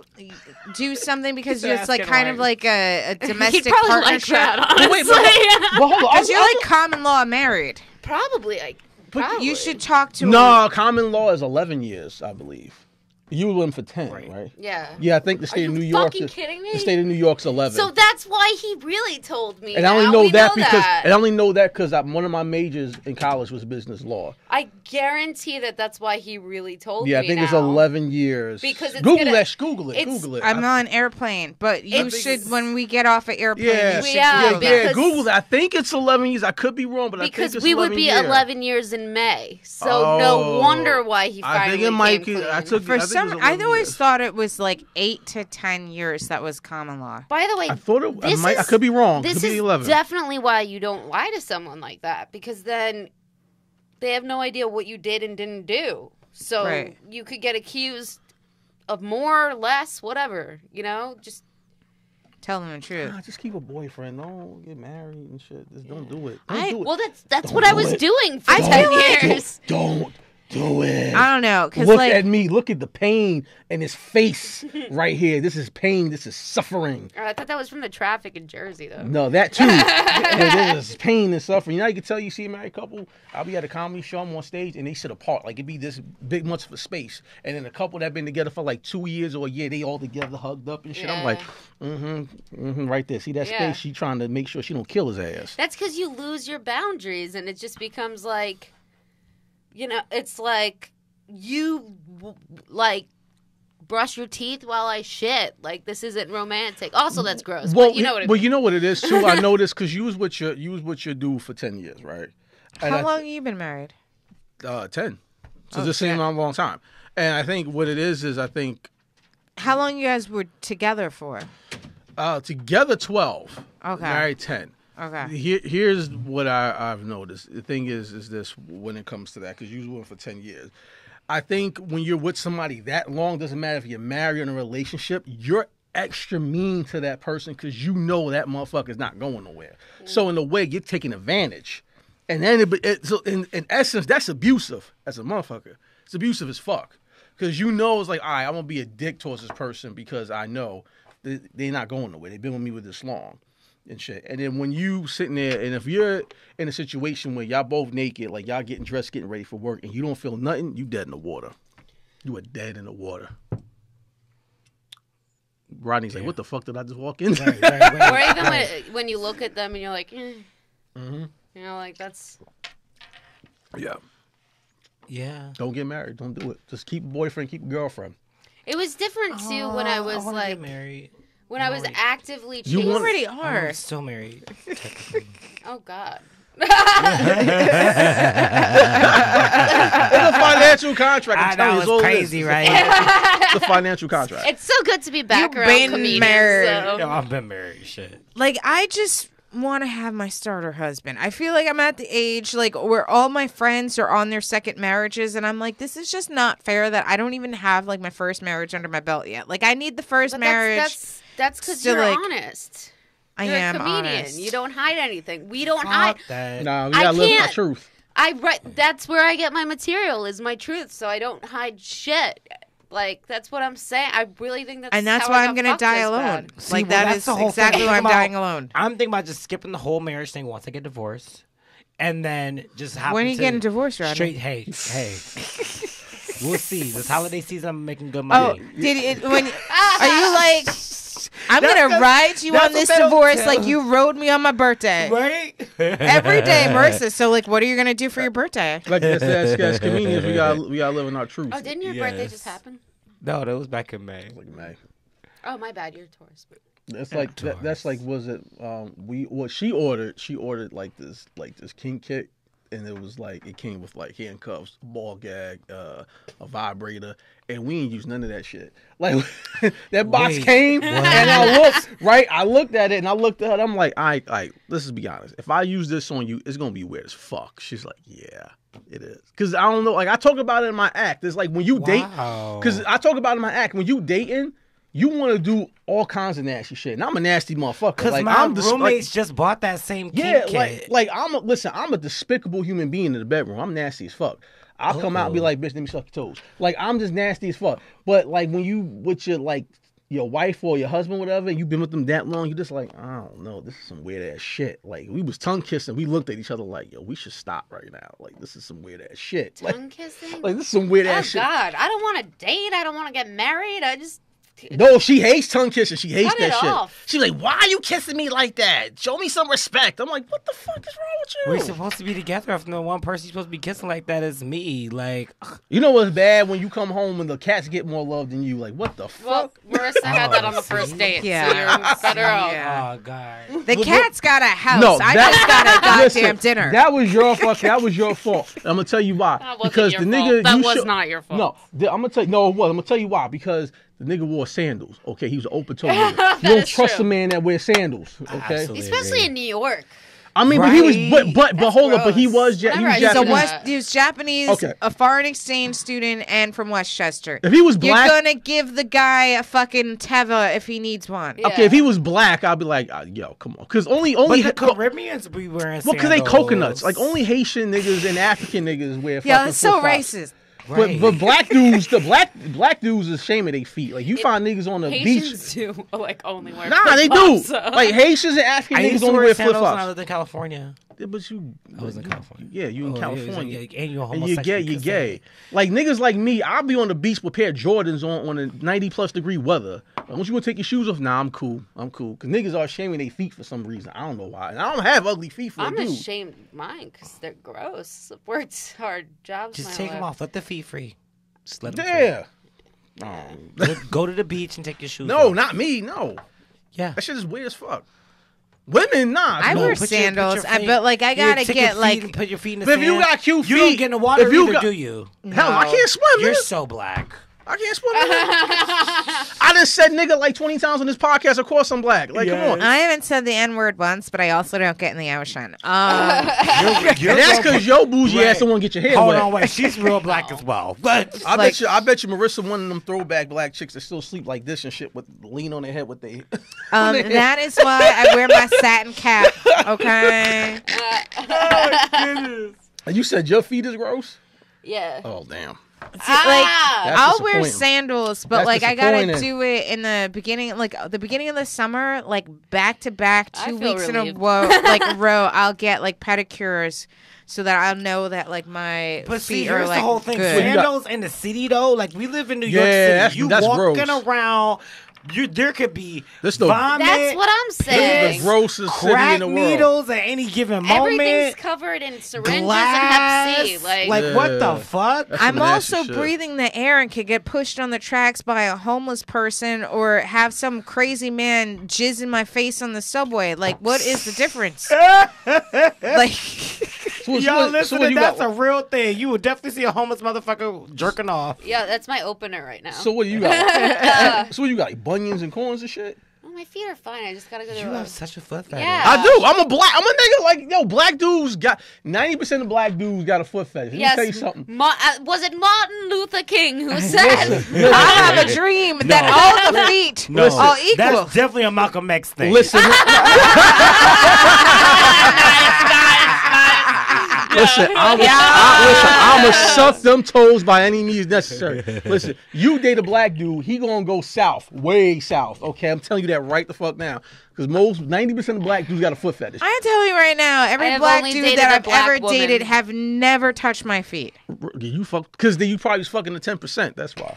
do something because His it's ass like getting kind of wiped. like a he'd domestic probably like partnership? that, honestly. Wait, but hold on. Because you're like common law married. Probably, like, probably. You should talk to No, common law is 11 years, I believe. You were in for 10, right? Yeah. Yeah, I think the state you of New York. fucking kidding me? The state of New York's 11. So that's why he really told me. and I only now. know We that because that. and I only know that because one of my majors in college was business law. I guarantee that that's why he really told me. Yeah, I think it's now. 11 years. Because it's Google gonna- that. Google it. it's- Google it. I'm on airplane, but you It's- should when we get off an airplane. Yeah, you should Yeah, Google yeah, that. because- Google that. I think it's 11 years. I could be wrong, but I Because think it's we 11 would be years. 11 years in May. So no wonder why he finally I think it might. came clean. I took. For I think it some, was I 11 always years. thought it was like 8 to 10 years that was common law. By the way, I thought it. I this might. I is- could be wrong. this Could be is 11. definitely why you don't lie to someone like that, because then they have no idea what you did and didn't do. So Right. you could get accused of more, less, whatever. You know, just Tell them the truth. Nah, just keep a boyfriend. Don't get married and shit. Just don't do it. Don't I- do it. well, that's Don't what I do was it. doing for I 10 feel like- years. Don't do it. I don't know, because Look like at me. Look at the pain in his face right here. This is pain. This is suffering. Oh, I thought that was from the traffic in Jersey, though. No, that too. There's pain and suffering. You know, you can tell you see a married couple. I'll be at a comedy show. I'm on stage and they sit apart. Like it'd be this big much of a space. And then a couple that been together for like 2 years or a year, they all together hugged up and shit. I'm like, right there. See that Yeah. space? She trying to make sure she don't kill his ass. That's because you lose your boundaries, and it just becomes like, you know, it's like you like brush your teeth while I shit. Like this isn't romantic. Also, that's gross. But you know what I mean. Well, you know what it is too. I know this because you was with your dude for 10 years, right? And how long have you been married? 10. So Oh, this seemed shit. a long time. And I think what it is I think How long you guys were together for? together 12, Okay. married 10. Okay. Here's what I've noticed. The thing is this when it comes to that, because you were for 10 years. I think when you're with somebody that long, doesn't matter if you're married or in a relationship, your extra mean to that person because you know that motherfucker's not going nowhere. So in a way, you're taking advantage. And then so in essence, that's abusive as a motherfucker. It's abusive as fuck. Because you know it's like, all right, I'm going to be a dick towards this person because I know they're not going nowhere. They've been with me with this long and shit. And then when you sitting there, and if you're in a situation where y'all both naked, like y'all getting dressed, getting ready for work, and you don't feel nothing, you dead in the water. You are dead in the water. Rodney's like, what the fuck did I just walk into? Or even when you look at them and you're like, you know, like that's. Yeah. Yeah. Don't get married. Don't do it. Just keep a boyfriend, keep a girlfriend. It was different too when I was wanna like get married. when I was actively You chasing. You already are. I'm still married. technically. Oh God. It's a financial contract. I I'm telling know you, it's all it crazy, is. right? It's a financial contract. It's so good to be back You've around been comedians. married. So. Yo, I've been married. Shit. Like, I just want to have my starter husband. I feel like I'm at the age like where all my friends are on their second marriages, and I'm like, this is just not fair that I don't even have like my first marriage under my belt yet. Like, I need the first But marriage. that's because Still, you're like, honest. I You're am a comedian. honest. You don't hide anything. We don't hide. Fuck that. Nah, we I gotta live my can't. truth. That's where I get my material is my truth. So I don't hide shit. Like that's what I'm saying. I really think that's And that's how why I I'm got gonna fucked die this alone. bad. See, Like, well, that that's is the whole exactly thing. why I'm About- dying alone. I'm thinking about just skipping the whole marriage thing once I get divorced, and then just happen When are you to getting divorced, Rodney? Straight. Hey. We'll see. This holiday season, I'm making good Oh, money. did it? When are you like? I'm gonna ride you that's on what this they don't divorce tell. like you rode me on my birthday Right? every day, Marissa. So like, what are you gonna do for your birthday? Like that's comedians, we gotta live in our truth. Oh, didn't your birthday Yes. just happen? No, that was back in May. Like, man. Oh, my bad. You're Taurus. That's like that's like was it she ordered like this king kit, and it was like it came with like handcuffs, ball gag, a vibrator, and we ain't used none of that shit. Like that box Wait, came and I looked at it and I looked at her, I'm like, I let's just be honest. If I use this on you, it's gonna be weird as fuck. She's like, yeah, it is. Cause I don't know, like I talk about it in my act. It's like when you date, cause I talk about it in my act, when you dating, you want to do all kinds of nasty shit, and I'm a nasty motherfucker. Because like, my I'm roommates just bought that same kink kit. like I'm a despicable human being in the bedroom. I'm nasty as fuck. I'll come out and be like, bitch, let me suck your toes. Like I'm just nasty as fuck. But like when you with your wife or your husband, whatever, and you've been with them that long, you just like, I don't know, this is some weird ass shit. Like we was tongue kissing, we looked at each other like, yo, we should stop right now. Like this is some weird ass shit. Tongue kissing? Like this is some weird Oh ass shit. God, I don't want to date. I don't want to get married. I just No, she hates tongue kissing. She hates Cut that it shit. off. She's like, why are you kissing me like that? Show me some respect. I'm like, what the fuck is wrong with you? We're supposed to be together. If no one person you're supposed to be kissing like that is me. Like, You know what's bad when you come home and the cats get more love than you? Like, what the well, fuck? Marissa had that on the first date. Yeah. So you're better off. Yeah. oh God. The cat's got a house. No, I that- just got a goddamn Listen, dinner. That was your fuck. That was your fault. I'm gonna tell you why. That wasn't because your the fault. nigga, That you was should- not your fault. No, I'm gonna tell you. No, it was. I'm gonna tell you why. Because the nigga wore sandals. Okay, he was an open toe nigga. You don't is trust true. a man that wears sandals. Okay. Absolutely. Especially in New York. I mean, but he was, but That's hold up, but he gross. was, he Whenever was I He's see a Japanese. that- he was Japanese, Okay. a foreign exchange student, and from Westchester. If he was You're black, gonna give the guy a fucking teva if he needs one. Yeah. okay, if he was black, I'd be like, yo, come on, because only But the well, Caribbeans be wearing because they sandals. coconuts. Like only Haitian niggas and African niggas wear. Yeah, fucking that's so flip-flops. racist. Right. But black dudes, the black dudes is ashamed of their feet. Like you find niggas on the Haitians beach. do like only wear Nah, they do. flip-flops, so. Like Haitians and African I niggas used to only wear wear flip sandals when I flops. lived in California. Yeah, but you, I was in California. Yeah, you in Oh, California. and you're And you're homosexual. gay, you you're could gay. say. Like niggas like me, I'll be on the beach with a pair of Jordans on a 90+ degree weather. Like, once you want to take your shoes off, nah, I'm cool. Cause niggas are shaming their feet for some reason. I don't know why. And I don't have ugly feet for I'm a dude. ashamed of mine because they're gross. I've worked hard jobs. Just my take them life. off. Let the feet free. Just let them Yeah. free. Go to the beach and take your shoes No, off. not me. No. Yeah. That shit is weird as fuck. Women, nah. I no. wear put your sandals, feet- but like I gotta take get your feet like. and put your feet in the But if you sand. got cute you don't feet, get in the water if you either, got- do you? Hell, I can't swim, You're nigga. so black. I can't swim. Nigga. I done said nigga like 20 times on this podcast. Of course I'm black. Like, come on. I haven't said the N-word once, but I also don't get in the ocean. You're That's because your bougie Right. ass don't want to get your hair Hold wet. on, wait. She's real black as well. But I bet you Marissa one of them throwback black chicks that still sleep like this and shit with lean on their head with they. that is why I wear my satin cap. Okay. And you said your feet is gross? Yeah. Oh damn. Like That's I'll wear disappointing. sandals, but That's like I gotta disappointing. do it in the beginning, like the beginning of the summer, like back to back, I 2 feel weeks relieved. in a row. I'll get like pedicures so that I'll know that like my But see, feet are here's like the whole thing. good. Sandals in the city, though, like we live in New York Yeah, City. You that's walking gross. around, there could be This the- vomit, That's what I'm This is saying. the grossest city crack in the world. needles at any given Everything's moment. covered in syringes Glass, and Hep C. like what the Yeah. fuck? That's I'm some nasty also shit. breathing the air and could get pushed on the tracks by a homeless person or have some crazy man jizz in my face on the subway. Like, what is the difference? Like, So what- Y'all so listening? what you That's got? a real thing. You would definitely see a homeless motherfucker jerking off. Yeah, that's my opener right now. So what do you got? So what you got? Like bunions and corns and shit? Oh, my feet are fine. I just gotta go to You a... have such a foot fetish. Yeah. I do. I'm a nigga like yo. Black dudes got 90% of black dudes got a foot fetish. Let me tell you something. Was it Martin Luther King who said? I have a dream that all the feet No, are equal. that's definitely a Malcolm X thing. Listen. Listen, I'ma suck them toes by any means necessary. Listen, you date a black dude, he gonna go south, way south. Okay, I'm telling you that right the fuck now, because 90% of black dudes got a foot fetish. I tell you right now, I every have black only dude dated that a I've black ever woman. dated have never touched my feet. You fuck, because then you probably was fucking the 10%. That's why.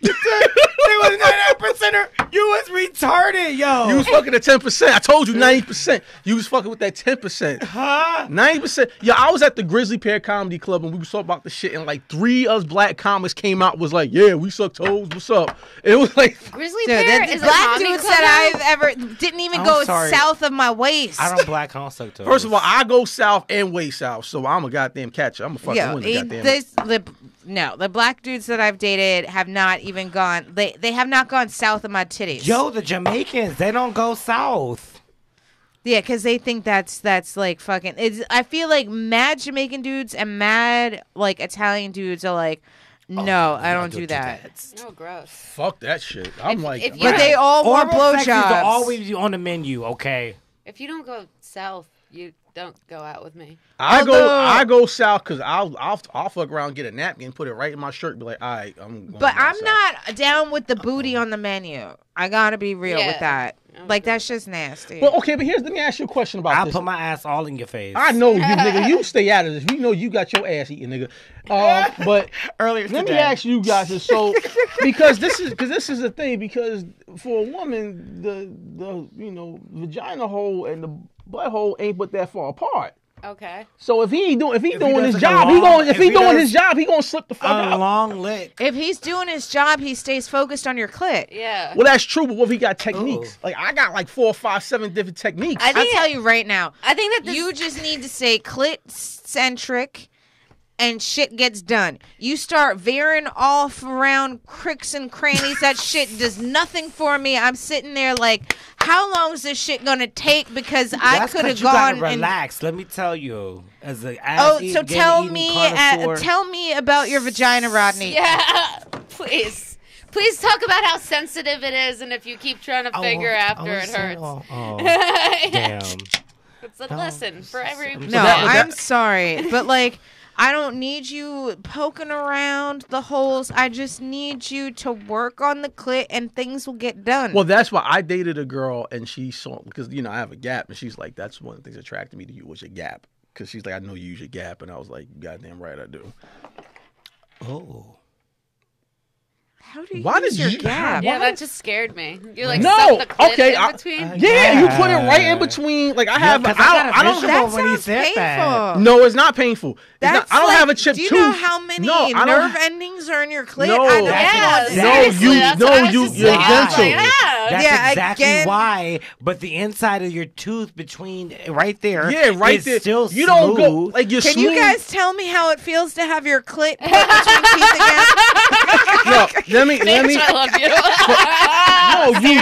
They was not that percenter. You was retarded, yo. You was fucking the 10%. I told you 90%. You was fucking with that 10%. Huh? 90%. Yeah, I was at the Grizzly Pear Comedy Club and we was talking about the shit, and like 3 of us black comics came out was like, yeah, we suck toes. What's up? It was like, Grizzly Dude, Bear the is a black comedy dudes club now? that I've ever didn't even I'm go sorry. south of my waist. I don't black home suck toes. first of all, I go south and way south, so I'm a goddamn catcher. I'm a fucking Yeah, winner, goddamn. the black dudes that I've dated have not even gone. They have not gone south of my titties. Yo, the Jamaicans, they don't go south. Yeah, because they think that's like fucking. I feel like mad Jamaican dudes and mad like Italian dudes are like, no, I don't do that. Oh, gross. Fuck that shit. I'm like, if you But don't- they all want Oral sex is blowjobs. always on the menu, okay? If you don't go south, you don't go out with me. I Although- go south because I'll fuck around, get a napkin, put it right in my shirt, and be like, all right, I'm going But down I'm south. not down with the booty on the menu. I gotta be real Yeah. with that. Okay. Like that's just nasty. But okay, but let me ask you a question about I'll this. put my ass all in your face. I know you, nigga. You stay out of this. You know you got your ass eating, nigga. But Earlier let me today. ask you guys this. So, because this is the thing. Because for a woman, the vagina hole and the butthole ain't but that far apart. Okay. So if he doing he his does like a job, long- if if he he doing does his job, he gonna slip the fuck A out. long lick. if he's doing his job, he stays focused on your clit. Yeah. Well, that's true, but what if he got techniques? Like I got like 4, 5, 7 different techniques. I I'll think tell you right now. I think that this, You just need to say clit centric and shit gets done. You start veering off around cricks and crannies. That shit does nothing for me. I'm sitting there like, how long is this shit gonna take? Because I That's could 'cause have you gotta gone and relax. Let me tell you, as a oh, so tell me about your vagina, Rodney. yeah. Please. Please talk about how sensitive it is, and if you keep trying to figure after it hurts. Oh, damn. It's a lesson for every. No, that- I'm sorry, but like, I don't need you poking around the holes. I just need you to work on the clit, and things will get done. Well, that's why I dated a girl, and she saw, because I have a gap, and she's like, that's one of the things that attracted me to you was your gap, because she's like, I know you use your gap, and I was like, goddamn right I do. Oh. How do you Why use did your you- gap? Yeah, that just scared me. You like No, suck the clit okay, in between. Yeah, you put it right in between. Like I have, Yeah, 'cause I don't. visual That when he sounds said painful. that. No, it's not painful. It's That's not, I don't like, have a chipped do you tooth. know how many No, I don't- nerve endings are in your clit? No. I don't Yeah, want No, seriously, you- that's no, what I was you- just you're saying. I was dental. like, yeah. down. That's Yeah, exactly again- why. But the inside of your tooth between right there, Yeah, right is there. still You don't go smooth. like you're Can smooth. you guys tell me how it feels to have your clit put between teeth again? No, let me. I love you.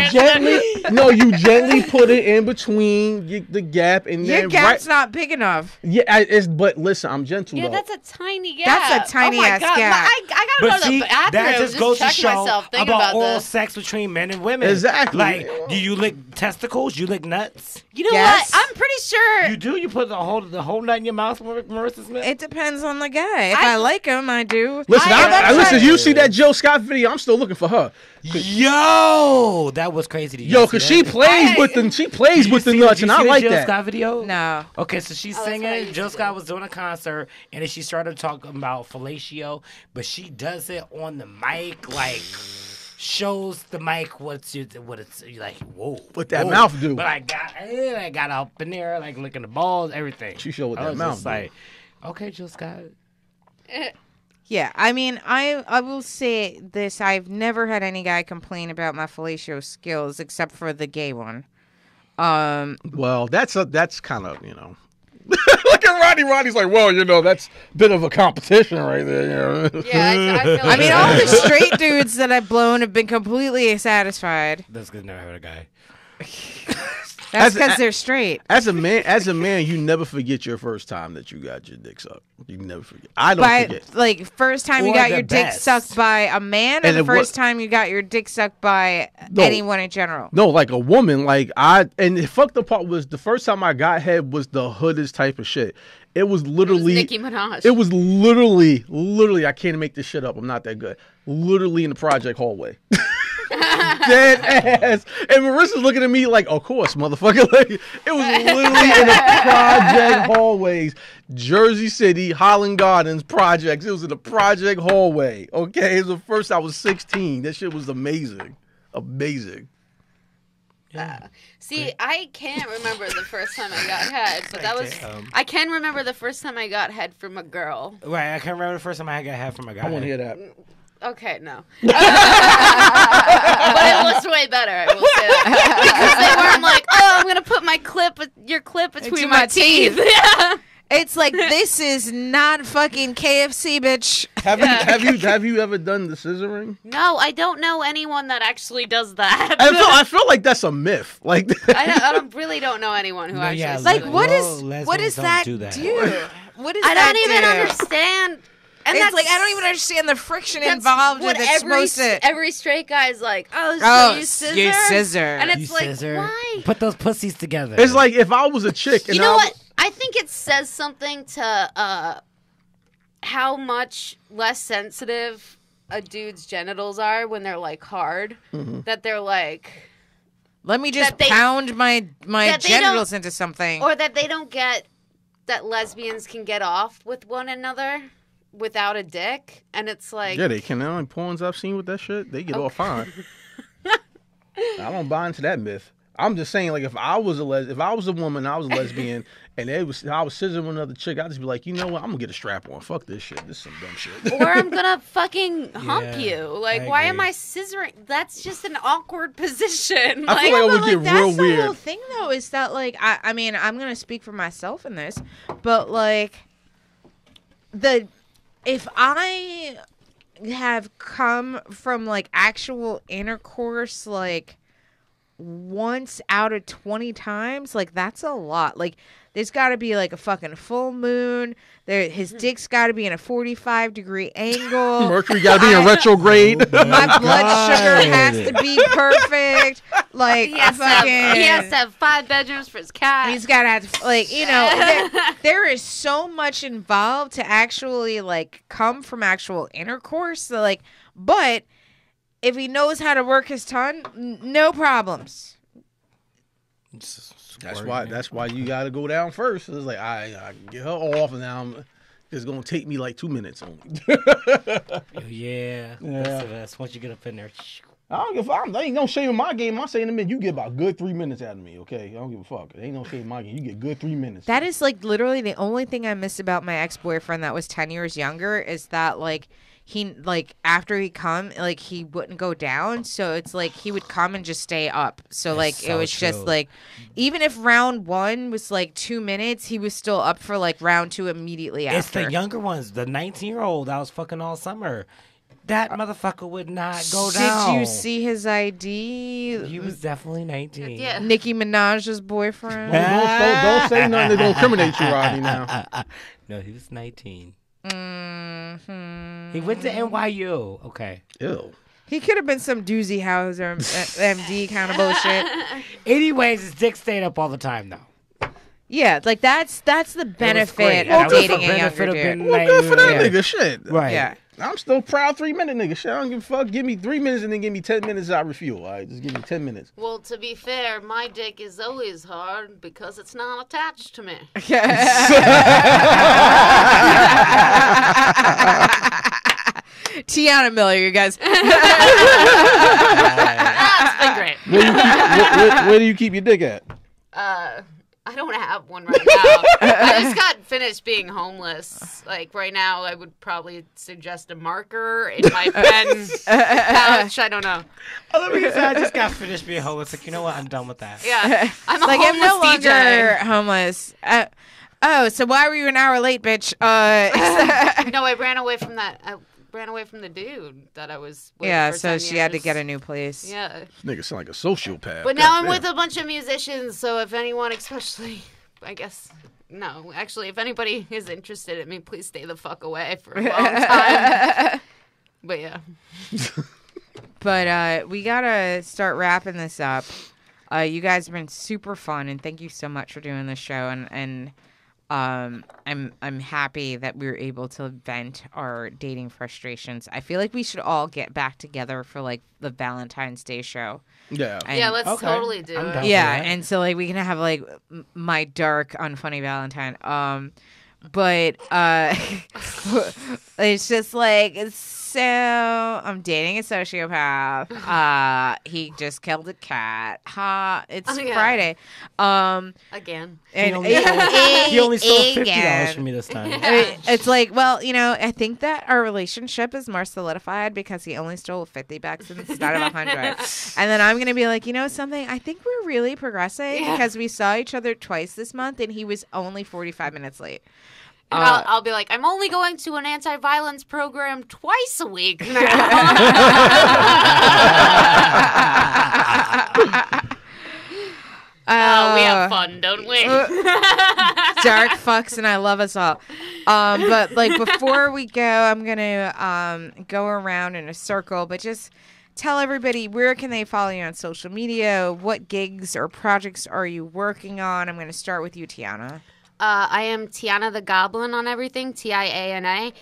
You gently put it in between the gap, and Your then gap's right. not big enough. Yeah, but listen, I'm gentle Yeah, though. that's a tiny gap. That's a tiny oh my ass God. gap. I gotta But go to see, the bathroom. that just goes to checking show myself, thinking about about oral this. sex between men and women. Exactly. Like, do you lick testicles? You lick nuts? You know Yes. what? I'm pretty sure. You do? You put the whole nut in your mouth, Marissa Smith? It depends on the guy. If I like him, I do. Listen, I- listen. You see that Jill Scott video? I'm still looking for her. Yo, that was crazy. Did you Yo, see cause that? she plays with the Did you with the see- nuts, did and you I see the like Jill that. Scott video? No. Okay, so she's that's what I singing. used Jill to Scott do. was doing a concert, and then she started talking about fellatio, but she does it on the mic, like shows the mic what it's like. Whoa, What that whoa. mouth do. But I got up in there, like licking the balls, everything. She showed what I that was mouth just do. like, okay, Jill Scott. Yeah, I mean, I will say this. I've never had any guy complain about my fellatio skills except for the gay one. Well, that's kind of Look at Rodney. Rodney's like, well, that's a bit of a competition right there. Yeah, I feel like I mean, all the straight dudes that I've blown have been completely satisfied. That's good. Never heard a guy. That's As- because they're straight. As a man, you never forget your first time that you got your dick sucked. You never forget. I don't By forget. like first time you Or got the your dick best. sucked by a man, or And the it wa- first time you got your dick sucked by No. anyone in general. No, like a woman, and the fucked up part was the first time I got head was the hoodest type of shit. It was literally Nicki Minaj. It was literally. I can't make this shit up. I'm not that good. Literally in the project hallway. Dead ass. And Marissa's looking at me like, of course, motherfucker. Like, it was literally in the project hallways. Jersey City, Holland Gardens projects. It was in the project hallway. Okay. It was the first I was 16. That shit was amazing. Amazing. See, I can't remember the first time I got head, but that was. I can remember the first time I got head from a girl. Right, I can't remember the first time I got half from a guy. I want to hear that. Okay, no. But it was way better, I will say that. Because they weren't like, oh, I'm going to put your clip between Between my my teeth. teeth. Yeah. It's like this is not fucking KFC, bitch. Have you ever done the scissoring? No, I don't know anyone that actually does that. I feel like that's a myth. Like I really don't know anyone who No, actually yeah, does Like it. what Lesbians does don't that do that. What does I that don't even do? understand. And It's that's like I don't even understand the friction that's involved what with it. Supposed to. every straight guy's like, oh, so Oh, you scissor? you scissor. And it's You like, scissor. why? Put those pussies together. it's like if I was a chick and You know I what? I think it says something to how much less sensitive a dude's genitals are when they're like hard. That they're like, Let me just that they- pound my that they genitals into something. or that they don't get that lesbians can get off with one another without a dick, and it's like, yeah, they can. The only porns I've seen with that shit, they get off fine. I don't buy into that myth. I'm just saying, like, if I was a woman, I was a lesbian, and I was scissoring with another chick, I'd just be like, you know what? I'm gonna get a strap on. Fuck this shit. This is some dumb shit. or I'm gonna fucking hump Yeah, you. Like, I why am agree. I scissoring? That's just an awkward position. I feel like I would get that's real the whole weird. thing, though, is that like I mean I'm gonna speak for myself in this, but like if I have come from like actual intercourse like once out of 20 times, like that's a lot. Like there's got to be like a fucking full moon. His dick's got to be in a 45-degree angle. Mercury gotta be in retrograde. My blood God. sugar has to be perfect. Like he has to have 5 bedrooms for his cat. He's got to have, like, you know, there is so much involved to actually, like, come from actual intercourse. So, like, but if he knows how to work his tongue, no problems. That's why you gotta go down first. It's like I get her off, and now it's gonna take me like 2 minutes only. Yeah. That's the best. Once you get up in there. I don't give a fuck. There ain't no shame in my game. I'm saying to men, you get about good 3 minutes out of me, okay? I don't give a fuck. There ain't no shame in my game. You get good 3 minutes. That is, like, literally the only thing I miss about my ex-boyfriend that was 10 years younger is that, like, he like after he come, like he wouldn't go down. So it's like he would come and just stay up. So like That's it so was just true. like even if round 1 was like 2 minutes, he was still up for like round 2 immediately It's after. the younger ones, the 19-year-old that was fucking all summer. That motherfucker would not go down. Did you see his ID? He was definitely 19. Yeah. Nicki Minaj's boyfriend. Don't say nothing that's gonna incriminate you, Rodney. Now. No, he was 19. Mhm. He went to NYU. Okay. Ew. He could have been some doozy Hauser MD kind of bullshit. Anyways, his dick stayed up all the time, though. Yeah, like that's the benefit great. of That was dating the a younger benefit of dude. being Well, good for that Yeah. nigga. Shit. Right. Yeah. I'm still proud 3-minute nigga. Shit, I don't give a fuck. Give me 3 minutes and then give me 10 minutes. I refuel. All right, just give me 10 minutes. Well, to be fair, my dick is always hard because it's not attached to me. Tiana Miller, you guys. That's been great. Where do you keep your dick at? I don't have one right now. I just got finished being homeless. Like right now, I would probably suggest a marker in my pen pouch. I don't know. I love because I just got finished being homeless. Like, you know what? I'm done with that. Yeah, I'm a Like I'm homeless no longer DJ. homeless. Oh, so why were you an hour late, bitch? No, I ran away from that. I ran away from the dude that I was with Yeah, for so 10 she had to years. get a new place. Yeah. Nigga sound like a sociopath. But now I'm Goddamn. with a bunch of musicians, so if anyone, especially, I guess, no, actually, if anybody is interested in me, please stay the fuck away for a long time. But yeah. But we gotta start wrapping this up. You guys have been super fun, and thank you so much for doing this show. And I'm happy that we were able to vent our dating frustrations. I feel like we should all get back together for like the Valentine's Day show. Yeah. And- Yeah, let's Okay. totally do I'm it. down. Yeah, that. and so like we can have like my dark, unfunny Valentine. But it's just like so I'm dating a sociopath. He just killed a cat. It's Oh, yeah. Friday. Again. And He only stole $50 again. from me this time. It's like, well, you know, I think that our relationship is more solidified because he only stole $50 instead of 100. And then I'm gonna be like, you know something? I think we're really progressing Yeah. because we saw each other twice this month, and he was only 45 minutes late. And I'll be like, I'm only going to an anti-violence program twice a week now. Oh, we have fun, don't we? Dark fucks, and I love us all. But like before we go, I'm gonna go around in a circle, but just tell everybody where can they follow you on social media. What gigs or projects are you working on? I'm gonna start with you, Tiana. I am Tiana the Goblin on everything, Tiana.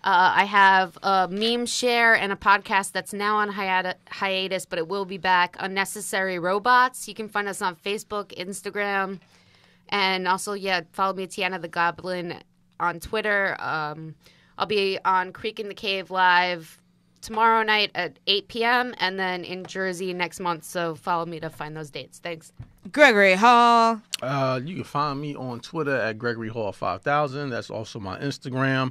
I have a meme share and a podcast that's now on hiatus, but it will be back. Unnecessary Robots. You can find us on Facebook, Instagram, and also, follow me, Tiana the Goblin, on Twitter. I'll be on Creek in the Cave live tomorrow night at 8 p.m. and then in Jersey next month. So follow me to find those dates. Thanks. Gregory Hall. You can find me on Twitter at Gregory Hall 5000. That's also my Instagram.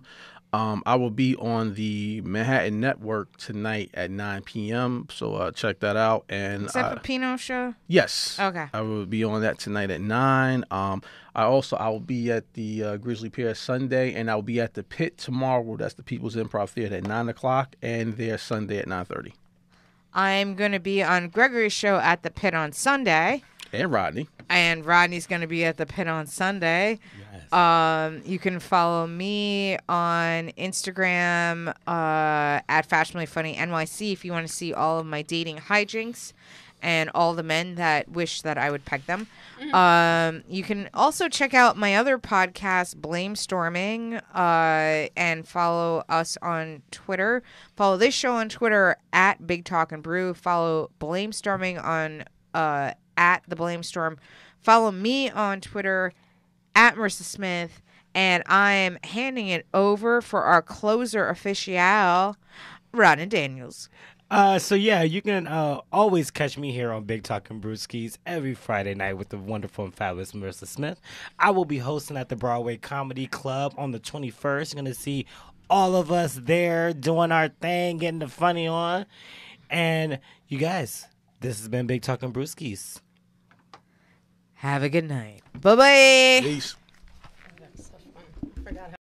I will be on the Manhattan Network tonight at 9 p.m. So check that out. And Is that Pepino show? yes, Okay. I will be on that tonight at 9. I will be at the Grizzly Pier Sunday, and I'll be at the Pit tomorrow. That's the People's Improv Theater at 9 o'clock, and there Sunday at 9:30. I'm going to be on Gregory's show at the Pit on Sunday. And Rodney. And Rodney's going to be at the Pit on Sunday. Yes. You can follow me on Instagram at Fashionably Funny NYC if you want to see all of my dating hijinks and all the men that wish that I would peg them. You can also check out my other podcast, Blame Storming, and follow us on Twitter. Follow this show on Twitter at Big Talk and Brew. Follow Blame Storming on at The Blame Storm. Follow me on Twitter at Marissa Smith. And I'm handing it over for our closer official, Rodney Daniels. You can always catch me here on Big Talk and Brewskis every Friday night with the wonderful and fabulous Marissa Smith. I will be hosting at the Broadway Comedy Club on the 21st. You're going to see all of us there doing our thing, getting the funny on. And you guys, this has been Big Talking Brewskis. Have a good night. Bye-bye. Peace.